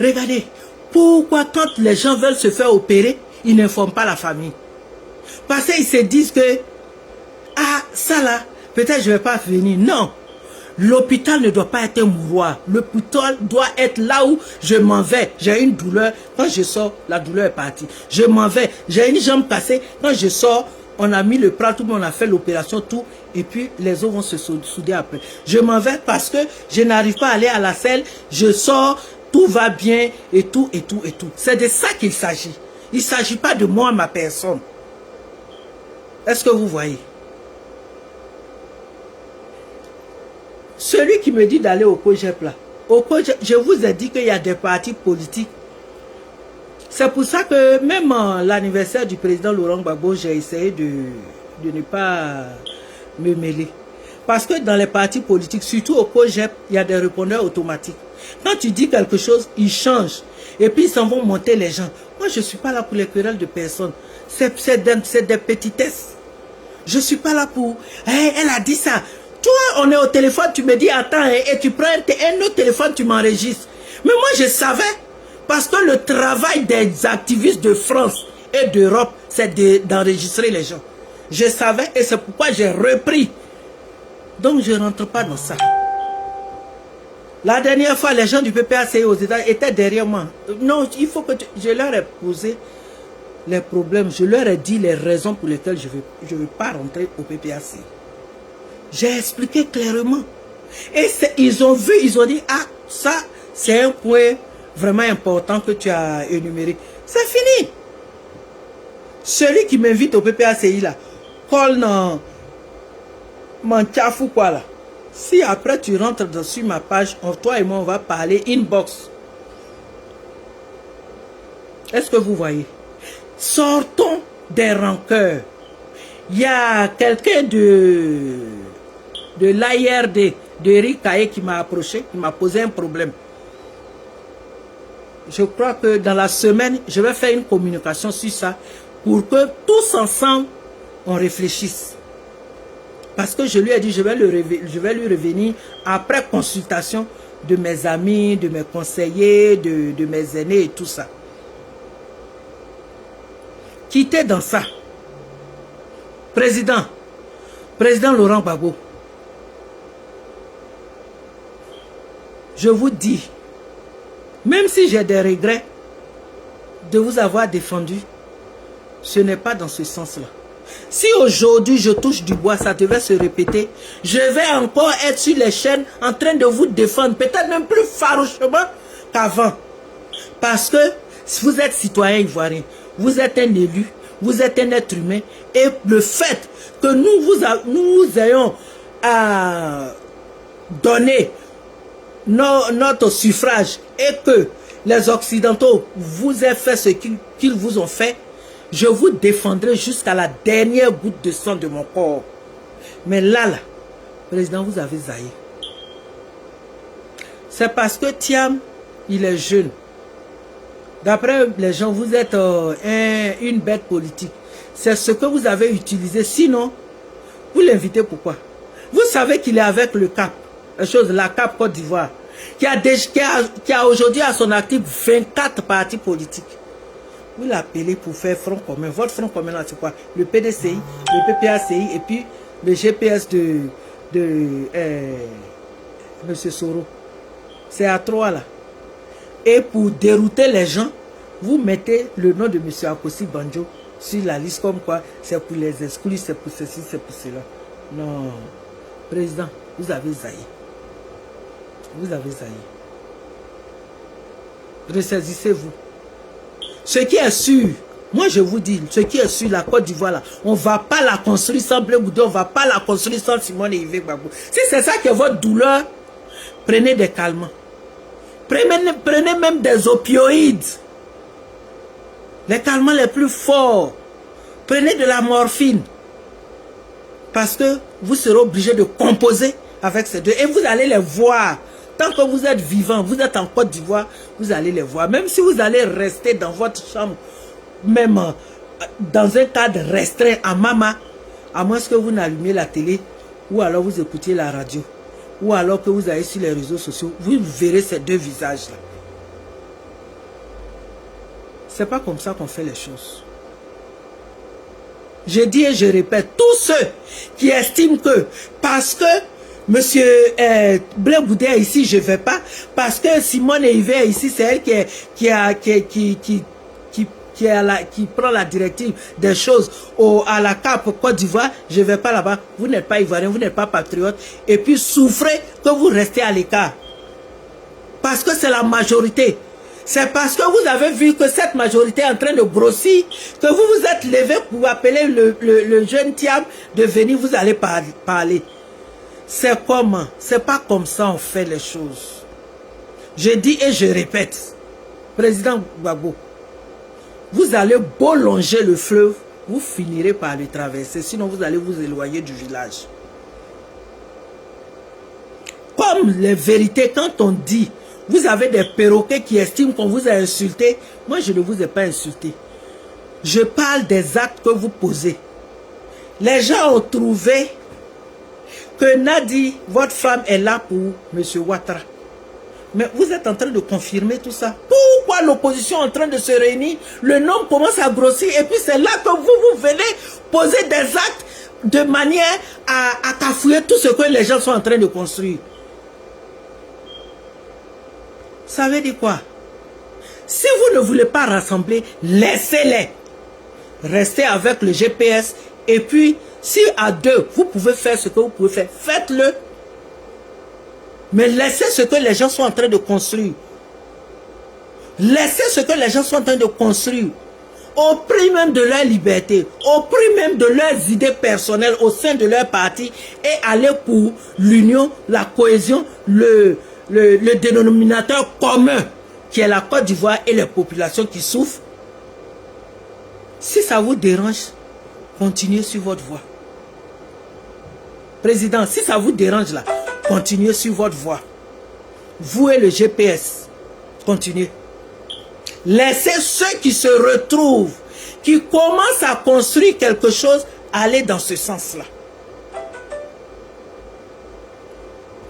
Regardez, pourquoi quand les gens veulent se faire opérer, ils n'informent pas la famille? Parce qu'ils se disent que, ah, ça là, peut-être je ne vais pas venir. Non. L'hôpital ne doit pas être un mouroir. L'hôpital doit être là où je m'en vais. J'ai une douleur. Quand je sors, la douleur est partie. Je m'en vais. J'ai une jambe cassée. Quand je sors, on a mis le bras, tout le monde a fait l'opération, tout. Et puis, les os vont se souder après. Je m'en vais parce que je n'arrive pas à aller à la selle. Je sors, tout va bien, et tout, et tout, et tout. C'est de ça qu'il s'agit. Il ne s'agit pas de moi, ma personne. Est-ce que vous voyez? Celui qui me dit d'aller au COJEP là, je vous ai dit qu'il y a des partis politiques. C'est pour ça que même l'anniversaire du président Laurent Gbagbo, j'ai essayé de ne pas me mêler. Parce que dans les partis politiques, surtout au COJEP, il y a des répondeurs automatiques. Quand tu dis quelque chose, ils changent. Et puis ils s'en vont monter les gens. Moi, je ne suis pas là pour les querelles de personnes. C'est des petitesses. Je ne suis pas là pour... elle a dit ça. Toi, on est au téléphone, tu me dis attends, et tu prends un autre téléphone, tu m'enregistres. Mais moi, je savais. Parce que le travail des activistes de France et d'Europe, c'est d'enregistrer les gens. Je savais et c'est pourquoi j'ai repris. Donc, je ne rentre pas dans ça. La dernière fois, les gens du PPACI aux États étaient derrière moi. Non, il faut que je leur ai posé les problèmes. Je leur ai dit les raisons pour lesquelles je ne veux pas rentrer au PPACI. J'ai expliqué clairement. Et ils ont vu, ils ont dit, ah, ça, c'est un point vraiment important que tu as énuméré. C'est fini. Celui qui m'invite au PPACI là, Colin Manchafou quoi là. Si après tu rentres sur ma page, toi et moi on va parler inbox. Est-ce que vous voyez? Sortons des rancœurs. Il y a quelqu'un de l'AIRD, de Eric Kaye qui m'a approché, qui m'a posé un problème. Je crois que dans la semaine, je vais faire une communication sur ça pour que tous ensemble, on réfléchisse. Parce que je lui ai dit, je vais lui revenir après consultation de mes amis, de mes conseillers, de mes aînés et tout ça. Quittez dans ça. Président Laurent Gbagbo, je vous dis, même si j'ai des regrets de vous avoir défendu, ce n'est pas dans ce sens-là. Si aujourd'hui je touche du bois, ça devait se répéter, je vais encore être sur les chaînes en train de vous défendre, peut-être même plus farouchement qu'avant. Parce que vous êtes citoyen ivoirien, vous êtes un élu, vous êtes un être humain, et le fait que nous ayons à donner notre suffrage et que les Occidentaux vous aient fait ce qu'ils vous ont fait, je vous défendrai jusqu'à la dernière goutte de sang de mon corps. Mais là, président, vous avez zaï. C'est parce que Thiam, il est jeune. D'après les gens, vous êtes une bête politique. C'est ce que vous avez utilisé. Sinon, vous l'invitez pourquoi? Vous savez qu'il est avec le CAP, la CAP Côte d'Ivoire, qui a aujourd'hui à son actif 24 partis politiques. Vous l'appelez pour faire front commun. Votre front commun, c'est quoi? Le PDCI, le PPACI et puis le GPS de M. Soro. C'est à 3 là. Et pour dérouter les gens, vous mettez le nom de M. Akossi Banjo sur la liste comme quoi c'est pour les exclus, c'est pour ceci, c'est pour cela. Non. Président, vous avez zaï. Vous avez zaï. Ressaisissez-vous. Ce qui est sûr, moi je vous dis, ce qui est sûr, la Côte d'Ivoire là, on ne va pas la construire sans Blé Goudé, on ne va pas la construire sans Simone et Yves Gbagbo. Si c'est ça qui est votre douleur, prenez des calmants. Prenez même des opioïdes. Les calmants les plus forts. Prenez de la morphine. Parce que vous serez obligé de composer avec ces deux. Et vous allez les voir. Tant que vous êtes vivant, vous êtes en Côte d'Ivoire, vous allez les voir. Même si vous allez rester dans votre chambre, même dans un cadre restreint à Mama, à moins que vous n'allumiez la télé, ou alors vous écoutiez la radio, ou alors que vous allez sur les réseaux sociaux, vous verrez ces deux visages-là. C'est pas comme ça qu'on fait les choses. Je dis et je répète, tous ceux qui estiment que parce que Monsieur Blé Goudé est ici, je ne vais pas. Parce que Simone Yves est ici, c'est elle qui prend la directive des choses à la CAP Côte d'Ivoire. Je ne vais pas là-bas. Vous n'êtes pas ivoirien, vous n'êtes pas patriote. Et puis souffrez que vous restez à l'écart. Parce que c'est la majorité. C'est parce que vous avez vu que cette majorité est en train de grossir que vous vous êtes levé pour appeler le jeune Thiam de venir, vous allez parler. C'est comment? C'est pas comme ça on fait les choses. Je dis et je répète, président Gbagbo, vous allez beau longer le fleuve, vous finirez par le traverser, sinon vous allez vous éloigner du village. Comme les vérités, quand on dit, vous avez des perroquets qui estiment qu'on vous a insulté, moi je ne vous ai pas insulté. Je parle des actes que vous posez. Les gens ont trouvé que Nadi, votre femme, est là pour M. Ouattara. Mais vous êtes en train de confirmer tout ça. Pourquoi l'opposition est en train de se réunir? Le nombre commence à grossir et puis c'est là que vous venez poser des actes de manière à cafouiller tout ce que les gens sont en train de construire. Ça veut dire quoi? Si vous ne voulez pas rassembler, laissez-les. Restez avec le GPS et puis si à deux, vous pouvez faire ce que vous pouvez faire, faites-le. Mais laissez ce que les gens sont en train de construire. Laissez ce que les gens sont en train de construire. Au prix même de leur liberté, au prix même de leurs idées personnelles au sein de leur parti et aller pour l'union, la cohésion, le dénominateur commun qui est la Côte d'Ivoire et les populations qui souffrent. Si ça vous dérange, continuez sur votre voie. Président, si ça vous dérange là, continuez sur votre voie. Vous et le GPS, continuez. Laissez ceux qui se retrouvent, qui commencent à construire quelque chose, aller dans ce sens-là.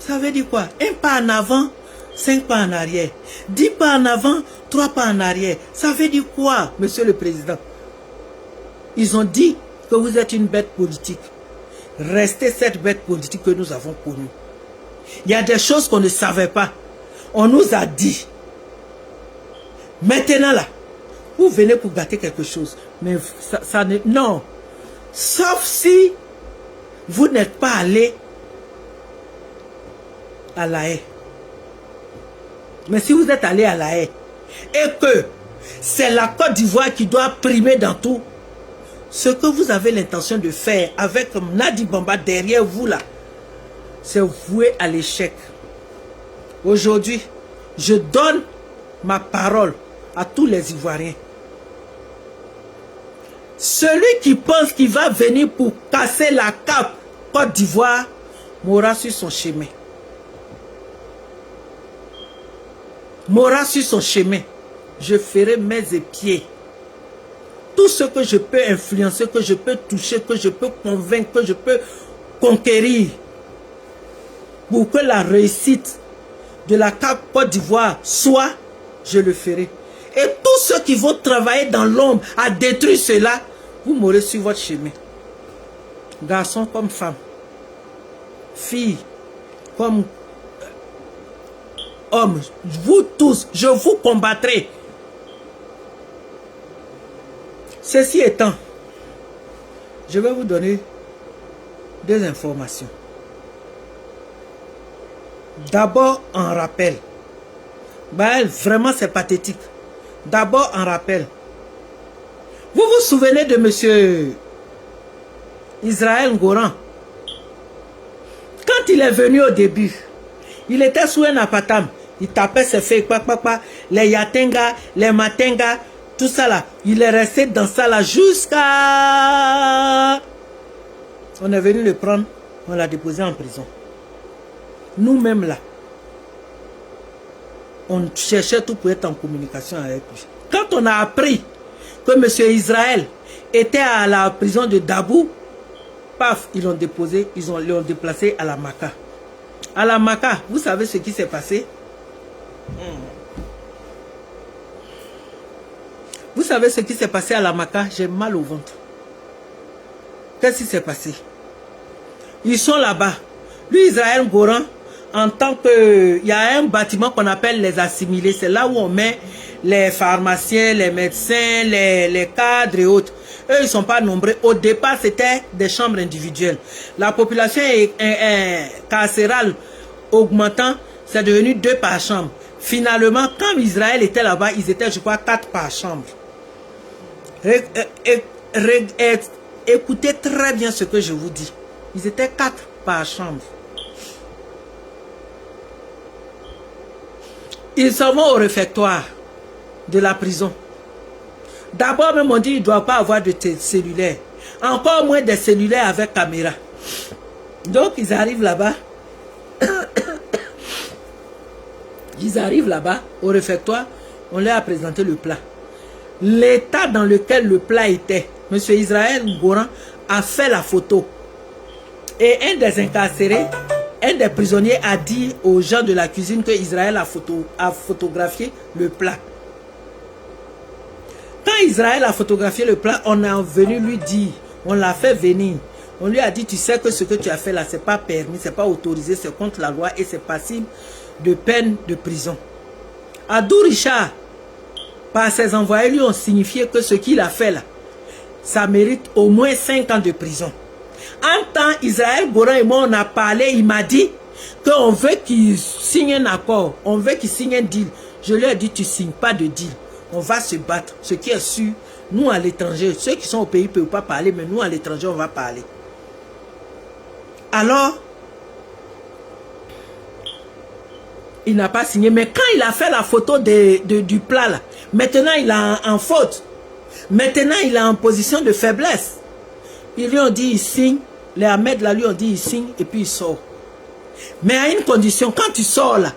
Ça veut dire quoi? Un pas en avant, 5 pas en arrière. 10 pas en avant, 3 pas en arrière. Ça veut dire quoi, Monsieur le Président? Ils ont dit que vous êtes une bête politique. Restez cette bête politique que nous avons connue. Il y a des choses qu'on ne savait pas. On nous a dit. Maintenant là, vous venez pour gâter quelque chose. Mais ça ne... Non. Sauf si vous n'êtes pas allé à La Haye. Mais si vous êtes allé à La Haye et que c'est la Côte d'Ivoire qui doit primer dans tout, ce que vous avez l'intention de faire avec Nadi Bamba derrière vous là, c'est voué à l'échec. Aujourd'hui, je donne ma parole à tous les Ivoiriens. Celui qui pense qu'il va venir pour casser la cape Côte d'Ivoire mourra sur son chemin. Mourra sur son chemin. Je ferai mes pieds. Tout ce que je peux influencer, que je peux toucher, que je peux convaincre, que je peux conquérir pour que la réussite de la cape Côte d'Ivoire soit, je le ferai. Et tous ceux qui vont travailler dans l'ombre à détruire cela, vous mourrez sur votre chemin. Garçons comme femmes, filles comme hommes, vous tous, je vous combattrai. Ceci étant, je vais vous donner des informations. D'abord, un rappel. Vraiment, c'est pathétique. D'abord, un rappel. Vous vous souvenez de M. Israël Ngoran? Quand il est venu au début, il était sous un apatam. Il tapait ses feuilles, les yatenga, les matenga, tout ça là. Il est resté dans ça là jusqu'à... On est venu le prendre, on l'a déposé en prison. Nous-mêmes là, on cherchait tout pour être en communication avec lui. Quand on a appris que M. Israël était à la prison de Dabou, paf, ils l'ont déposé, l'ont déplacé à la Maka. À la Maka, vous savez ce qui s'est passé? Vous savez ce qui s'est passé à la Maka? J'ai mal au ventre. Qu'est-ce qui s'est passé? Ils sont là-bas. Lui, Israël Goran, en tant que... Il y a un bâtiment qu'on appelle les assimilés. C'est là où on met les pharmaciens, les médecins, les cadres et autres. Eux, ils ne sont pas nombreux. Au départ, c'était des chambres individuelles. La population carcérale augmentant, c'est devenu 2 par chambre. Finalement, quand Israël était là-bas, ils étaient, je crois, 4 par chambre. Écoutez très bien ce que je vous dis. Ils étaient 4 par chambre. Ils s'en vont au réfectoire de la prison. D'abord, même on dit qu'il ne doit pas avoir de cellulaire. Encore moins des cellulaires avec caméra. Donc, ils arrivent là-bas. Ils arrivent là-bas au réfectoire. On leur a présenté le plat. L'état dans lequel le plat était, M. Israël Goran a fait la photo. Et un des incarcérés, un des prisonniers a dit aux gens de la cuisine que Israël a photographié le plat. Quand Israël a photographié le plat, on est venu lui dire, on l'a fait venir. On lui a dit, tu sais que ce que tu as fait là, ce n'est pas permis, ce n'est pas autorisé, c'est contre la loi et c'est passible de peine de prison. Adou Richard, par ses envoyés, lui ont signifié que ce qu'il a fait là, ça mérite au moins 5 ans de prison. En temps, Israël Goran et moi, on a parlé, il m'a dit qu'on veut qu'il signe un accord, on veut qu'il signe un deal. Je lui ai dit, tu ne signes pas de deal. On va se battre. Ce qui est sûr, nous à l'étranger, ceux qui sont au pays ne peuvent pas parler, mais nous à l'étranger, on va parler. Alors, il n'a pas signé. Mais quand il a fait la photo du plat, là, maintenant il est en faute. Maintenant il est en position de faiblesse. Ils lui ont dit, il signe. Les Ahmed là lui ont dit, il signe et puis il sort. Mais à une condition, quand tu sors là,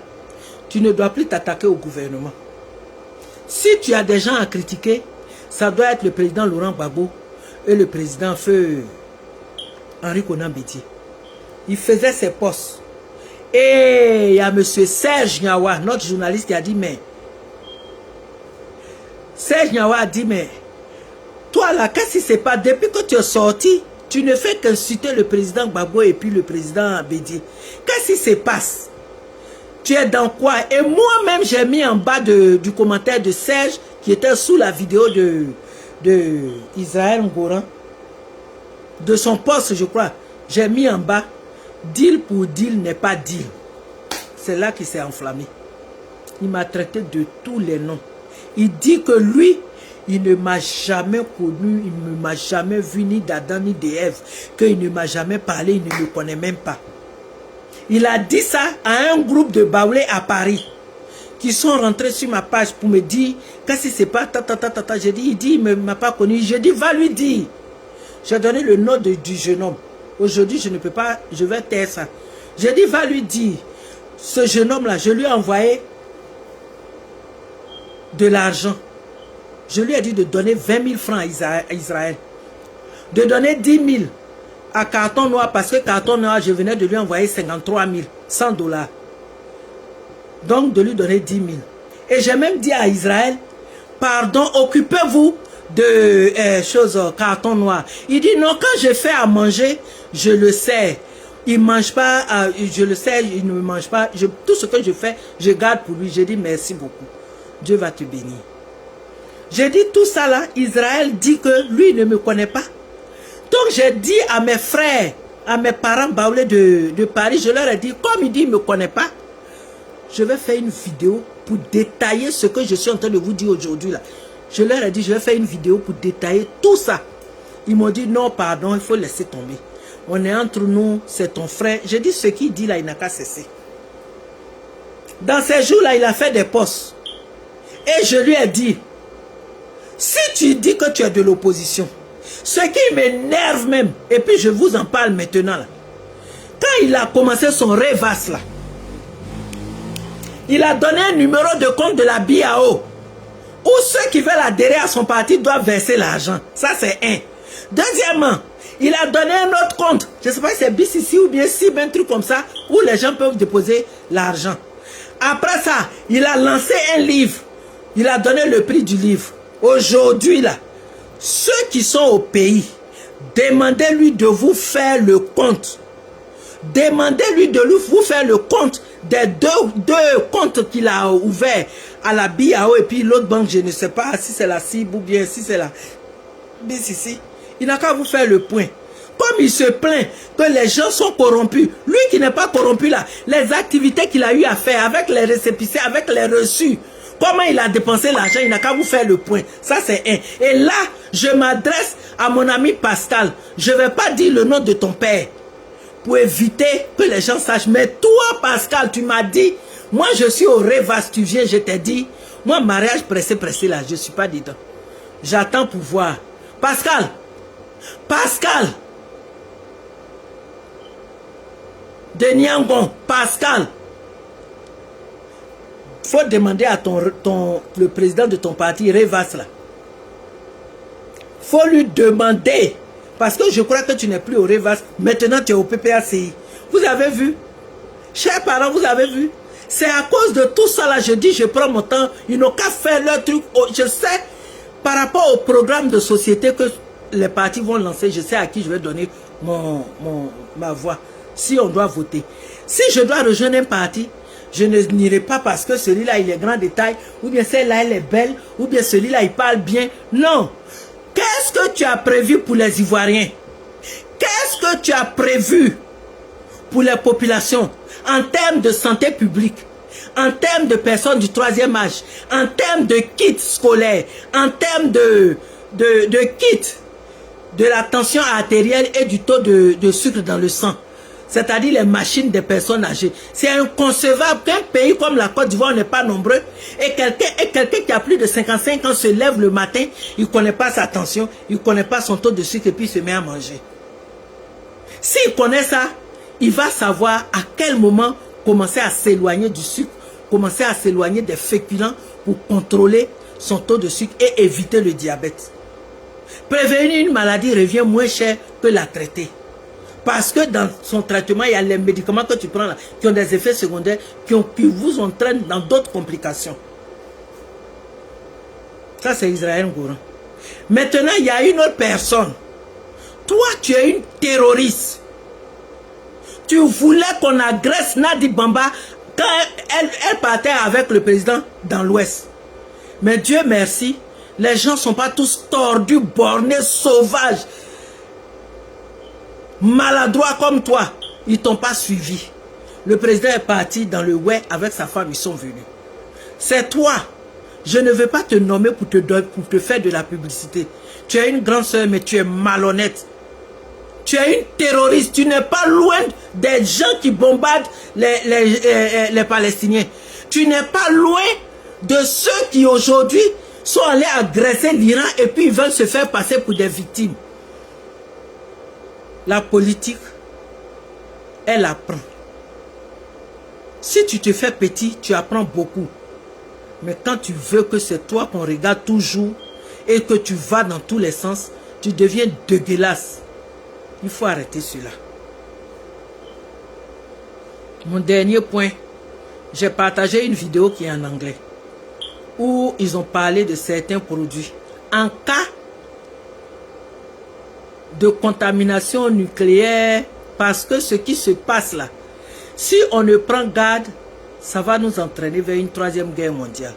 tu ne dois plus t'attaquer au gouvernement. Si tu as des gens à critiquer, ça doit être le président Laurent Gbagbo et le président Feu Henri Konan Bédié. Il faisait ses postes. Et il y a M. Serge Nyawa, notre journaliste, qui a dit, mais... Serge Nyawa a dit, mais... Toi là, qu'est-ce qui se passe? Depuis que tu es sorti, tu ne fais qu'insulter le président Gbagbo et puis le président Bédié. Qu'est-ce qui se passe? Tu es dans quoi? Et moi-même, j'ai mis en bas du commentaire de Serge, qui était sous la vidéo de Israël Goran, de son poste, je crois. J'ai mis en bas, deal pour deal n'est pas deal. C'est là qu'il s'est enflammé. Il m'a traité de tous les noms. Il dit que lui, il ne m'a jamais connu, il ne m'a jamais vu ni d'Adam ni d'Ève, qu'il ne m'a jamais parlé, il ne me connaît même pas. Il a dit ça à un groupe de Baoulé à Paris, qui sont rentrés sur ma page pour me dire, qu'est-ce qui se passe, j'ai dit, il dit, il ne m'a pas connu. J'ai dit, va lui dire. J'ai donné le nom du jeune homme. Aujourd'hui, je ne peux pas, je vais taire ça. J'ai dit, va lui dire, ce jeune homme-là, je lui ai envoyé de l'argent. Je lui ai dit de donner 20 000 francs à Israël. De donner 10 000 à Carton Noir, parce que Carton Noir, je venais de lui envoyer 53 000, 100 $. Donc, de lui donner 10 000. Et j'ai même dit à Israël, pardon, occupez-vous de Carton Noir. Il dit, non, quand je fais à manger, je le sais. Il ne mange pas, je le sais, il ne me mange pas. Tout ce que je fais, je garde pour lui. J'ai dit, merci beaucoup. Dieu va te bénir. J'ai dit tout ça là, Israël dit que lui ne me connaît pas. Donc j'ai dit à mes frères, à mes parents baoulés de Paris, je leur ai dit, comme il dit il ne me connaît pas, je vais faire une vidéo pour détailler ce que je suis en train de vous dire aujourd'hui là. Je leur ai dit, je vais faire une vidéo pour détailler tout ça. Ils m'ont dit, non, pardon, il faut laisser tomber. On est entre nous, c'est ton frère. J'ai dit, ce qu'il dit là, il n'a qu'à cesser. Dans ces jours-là, il a fait des posts. Et je lui ai dit, si tu dis que tu es de l'opposition, ce qui m'énerve même, et puis je vous en parle maintenant là, quand il a commencé son Revas là, il a donné un numéro de compte de la BAO, où ceux qui veulent adhérer à son parti doivent verser l'argent. Ça c'est un. Deuxièmement, il a donné un autre compte, je ne sais pas si c'est BCC ou bien SIB, un truc comme ça, où les gens peuvent déposer l'argent. Après ça, il a lancé un livre, il a donné le prix du livre. Aujourd'hui, là, ceux qui sont au pays, demandez-lui de vous faire le compte. Demandez-lui de vous faire le compte des deux comptes qu'il a ouverts à la BAO et puis l'autre banque, je ne sais pas si c'est la CIB ou bien si c'est la BCC. Il n'a qu'à vous faire le point. Comme il se plaint que les gens sont corrompus, lui qui n'est pas corrompu là, les activités qu'il a eu à faire avec les récépissés, avec les reçus, comment il a dépensé l'argent, il n'a qu'à vous faire le point. Ça, c'est un. Et là, je m'adresse à mon ami Pascal. Je ne vais pas dire le nom de ton père pour éviter que les gens sachent. Mais toi, Pascal, tu m'as dit, moi, je suis au Revas, tu viens, je t'ai dit, moi, mariage pressé, là, je ne suis pas dedans. J'attends pour voir. Pascal, Pascal, de Nyangon, Pascal, faut demander à le président de ton parti, Revas là. Faut lui demander Parce que je crois que tu n'es plus au Revas. Maintenant, tu es au PPACI. Vous avez vu? Chers parents, vous avez vu? C'est à cause de tout ça là, je dis, je prends mon temps. Ils n'ont qu'à faire leur truc. Je sais, par rapport au programme de société que les partis vont lancer, je sais à qui je vais donner ma voix. Si on doit voter. Si je dois rejoindre un parti, je ne n'irai pas parce que celui-là, il est grand détail, ou bien celle-là, elle est belle, ou bien celui-là, il parle bien. Non. Qu'est-ce que tu as prévu pour les Ivoiriens? Qu'est-ce que tu as prévu pour les populations en termes de santé publique, en termes de personnes du troisième âge, en termes de kits scolaires, en termes de kits de la tension artérielle et du taux de sucre dans le sang? C'est-à-dire les machines des personnes âgées. C'est inconcevable qu'un pays comme la Côte d'Ivoire n'est pas nombreux et quelqu'un qui a plus de 55 ans se lève le matin, il ne connaît pas sa tension, il ne connaît pas son taux de sucre et puis il se met à manger. S'il connaît ça, il va savoir à quel moment commencer à s'éloigner du sucre, commencer à s'éloigner des féculents pour contrôler son taux de sucre et éviter le diabète. Prévenir une maladie revient moins cher que la traiter. Parce que dans son traitement, il y a les médicaments que tu prends là, qui ont des effets secondaires, qui vous entraînent dans d'autres complications. Ça, c'est Israël Gourand. Maintenant, il y a une autre personne. Toi, tu es une terroriste. Tu voulais qu'on agresse Nadi Bamba quand elle partait avec le président dans l'Ouest. Mais Dieu merci, les gens ne sont pas tous tordus, bornés, sauvages, maladroits comme toi. Ils ne t'ont pas suivi. Le président est parti dans le Ouest avec sa femme, ils sont venus. C'est toi. Je ne veux pas te nommer pour te faire de la publicité. Tu es une grande sœur, mais tu es malhonnête. Tu es une terroriste. Tu n'es pas loin des gens qui bombardent les Palestiniens. Tu n'es pas loin de ceux qui aujourd'hui sont allés agresser l'Iran et puis ils veulent se faire passer pour des victimes. La politique, elle apprend. Si tu te fais petit, tu apprends beaucoup. Mais quand tu veux que c'est toi qu'on regarde toujours et que tu vas dans tous les sens, tu deviens dégueulasse. Il faut arrêter cela. Mon dernier point, j'ai partagé une vidéo qui est en anglais où ils ont parlé de certains produits. En cas de contamination nucléaire, parce que ce qui se passe là, si on ne prend garde, ça va nous entraîner vers une troisième guerre mondiale.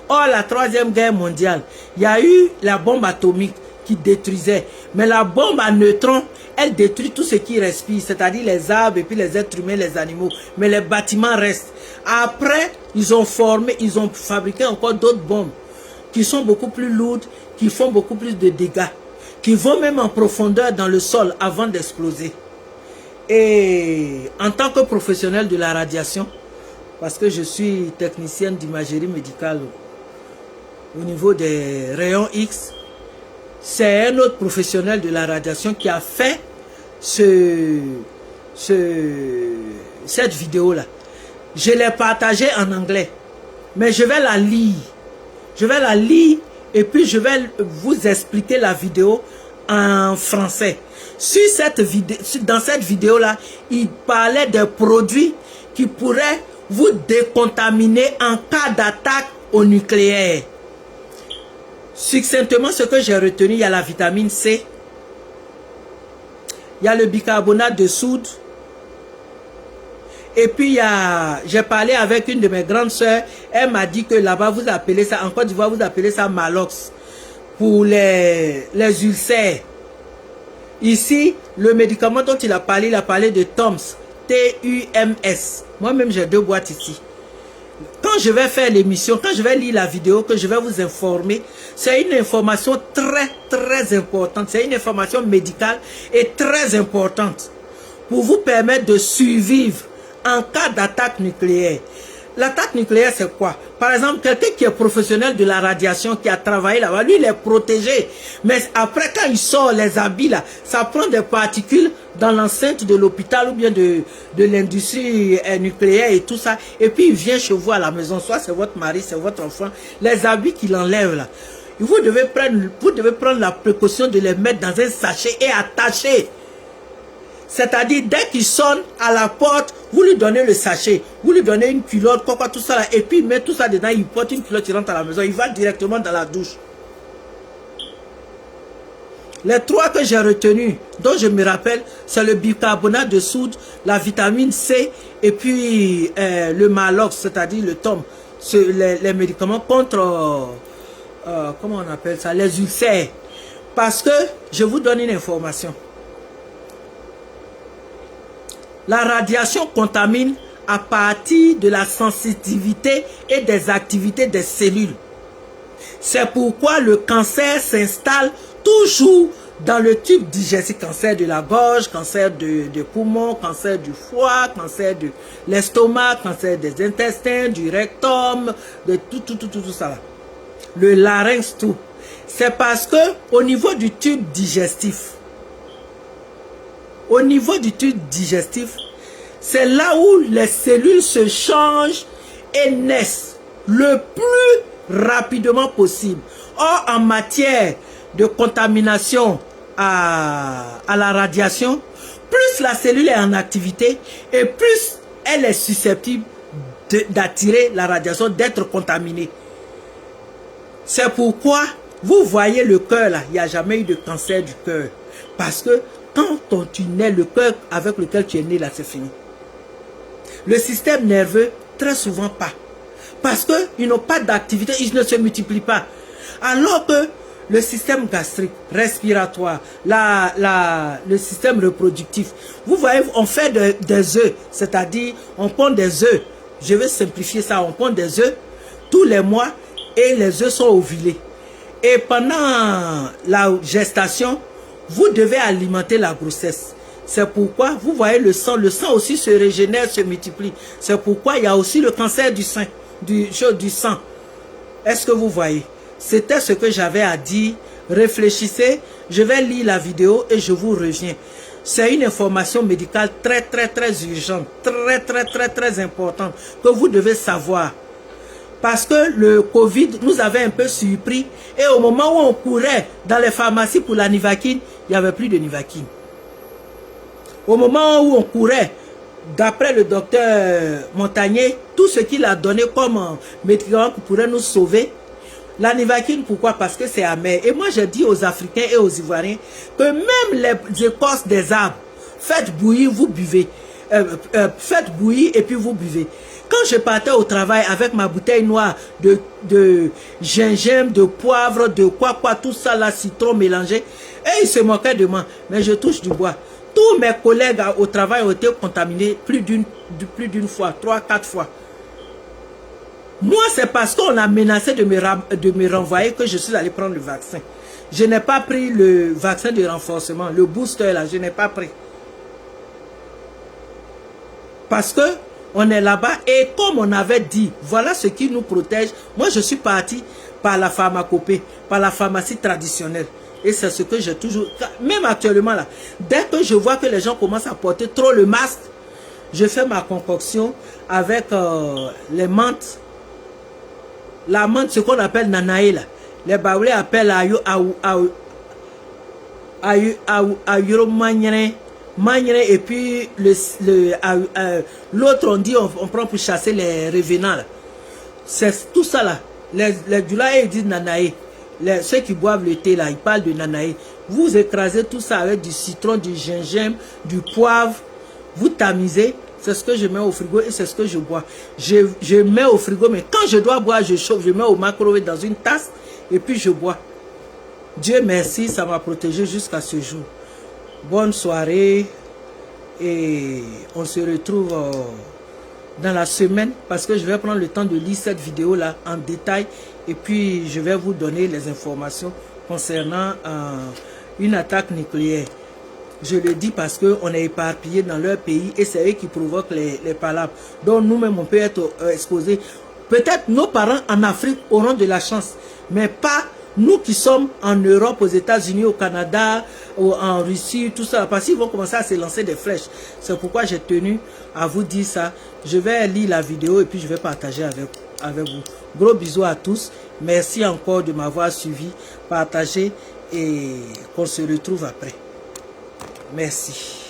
Or, la troisième guerre mondiale, il y a eu la bombe atomique qui détruisait. Mais la bombe à neutrons, elle détruit tout ce qui respire, c'est-à-dire les arbres et puis les êtres humains, les animaux. Mais les bâtiments restent. Après, ils ont fabriqué encore d'autres bombes qui sont beaucoup plus lourdes, qui font beaucoup plus de dégâts, qui vont même en profondeur dans le sol avant d'exploser. Et en tant que professionnel de la radiation, parce que je suis technicienne d'imagerie médicale au niveau des rayons X, c'est un autre professionnel de la radiation qui a fait cette vidéo-là. Je l'ai partagée en anglais, mais je vais la lire. Je vais la lire et puis je vais vous expliquer la vidéo en français. Dans cette vidéo-là, il parlait des produits qui pourraient vous décontaminer en cas d'attaque au nucléaire. Succinctement, ce que j'ai retenu, il y a la vitamine C, il y a le bicarbonate de soude, et puis j'ai parlé avec une de mes grandes sœurs, elle m'a dit que là-bas, vous appelez ça, en Côte d'Ivoire, vous appelez ça Malox, pour les ulcères. Ici, le médicament dont il a parlé de TUMS, T-U-M-S. Moi-même, j'ai 2 boîtes ici. Quand je vais faire l'émission, quand je vais lire la vidéo, que je vais vous informer, c'est une information très, très importante. C'est une information médicale et très importante pour vous permettre de survivre en cas d'attaque nucléaire. L'attaque nucléaire, c'est quoi? Par exemple, quelqu'un qui est professionnel de la radiation, qui a travaillé là-bas, lui, il est protégé. Mais après, quand il sort les habits là, ça prend des particules dans l'enceinte de l'hôpital ou bien de l'industrie nucléaire et tout ça. Et puis, il vient chez vous à la maison. Soit c'est votre mari, c'est votre enfant. Les habits qu'il enlève là, vous devez prendre la précaution de les mettre dans un sachet et attacher. C'est-à-dire, dès qu'il sonne à la porte, vous lui donnez le sachet, vous lui donnez une culotte, quoi, tout ça là, et puis il met tout ça dedans, il porte une culotte, il rentre à la maison, il va directement dans la douche. Les 3 que j'ai retenus, dont je me rappelle, c'est le bicarbonate de soude, la vitamine C, et puis le Malox, c'est-à-dire le tome, les médicaments contre, comment on appelle ça, les ulcères. Parce que, je vous donne une information. La radiation contamine à partir de la sensibilité et des activités des cellules. C'est pourquoi le cancer s'installe toujours dans le tube digestif. Cancer de la gorge, cancer de poumon, cancer du foie, cancer de l'estomac, cancer des intestins, du rectum, de tout ça là. Le larynx, tout. C'est parce que au niveau du tube digestif, c'est là où les cellules se changent et naissent le plus rapidement possible. Or, en matière de contamination à la radiation, plus la cellule est en activité et plus elle est susceptible d'attirer la radiation, d'être contaminée. C'est pourquoi vous voyez le cœur là, il n'y a jamais eu de cancer du cœur. Parce que quand tu nais, le cœur avec lequel tu es né là, c'est fini. Le système nerveux, très souvent pas. Parce qu'ils n'ont pas d'activité, ils ne se multiplient pas. Alors que le système gastrique, respiratoire, le système reproductif, vous voyez, on fait des œufs, c'est-à-dire on pond des œufs. Je vais simplifier ça, on pond des œufs tous les mois et les œufs sont ovulés. Et pendant la gestation, vous devez alimenter la grossesse. C'est pourquoi, vous voyez le sang aussi se régénère, se multiplie. C'est pourquoi il y a aussi le cancer du sein, du sang. Est-ce que vous voyez? C'était ce que j'avais à dire. Réfléchissez, je vais lire la vidéo et je vous reviens. C'est une information médicale très urgente, très importante que vous devez savoir. Parce que le Covid nous avait un peu surpris et au moment où on courait dans les pharmacies pour la Nivaquine, il n'y avait plus de Nivaquine. Au moment où on courait, d'après le docteur Montagnier, tout ce qu'il a donné comme médicament qui pourrait nous sauver, la Nivaquine, pourquoi? Parce que c'est amer. Et moi, j'ai dit aux Africains et aux Ivoiriens que même les écorces des arbres, faites bouillir, vous buvez. Faites bouillir et puis vous buvez. Quand je partais au travail avec ma bouteille noire de gingembre, de poivre, de quoi, tout ça, là, citron mélangé, et ils se moquaient de moi. Mais je touche du bois. Tous mes collègues au travail ont été contaminés plus d'une fois, 3, 4 fois. Moi, c'est parce qu'on a menacé de me renvoyer que je suis allé prendre le vaccin. Je n'ai pas pris le vaccin de renforcement, le booster là, je n'ai pas pris. Parce que on est là-bas et comme on avait dit, voilà ce qui nous protège. Moi, je suis parti par la pharmacopée, par la pharmacie traditionnelle. Et c'est ce que j'ai toujours... Même actuellement, là, dès que je vois que les gens commencent à porter trop le masque, je fais ma concoction avec les menthes. La menthe, ce qu'on appelle nanaï, là. Les Baoulés appellent ayuromaniere. Et puis l'autre on dit on prend pour chasser les revenants. C'est tout ça là. Les Djoulaïs ils disent nanaï. Ceux qui boivent le thé là, ils parlent de nanaï. Vous écrasez tout ça avec du citron, du gingembre, du poivre. Vous tamisez. C'est ce que je mets au frigo et c'est ce que je bois. Je mets au frigo, mais quand je dois boire, je chauffe. Je mets au micro-ondes dans une tasse et puis je bois. Dieu merci, ça m'a protégé jusqu'à ce jour. Bonne soirée et on se retrouve dans la semaine parce que je vais prendre le temps de lire cette vidéo là en détail et puis je vais vous donner les informations concernant une attaque nucléaire. Je le dis parce qu'on est éparpillé dans leur pays et c'est eux qui provoquent les palabres. Donc nous-mêmes on peut être exposés. Peut-être nos parents en Afrique auront de la chance, mais pas nous qui sommes en Europe, aux États-Unis, au Canada, en Russie, tout ça, parce qu'ils vont commencer à se lancer des flèches. C'est pourquoi j'ai tenu à vous dire ça. Je vais lire la vidéo et puis je vais partager avec vous. avec vous. Gros bisous à tous. Merci encore de m'avoir suivi, partagé et qu'on se retrouve après. Merci.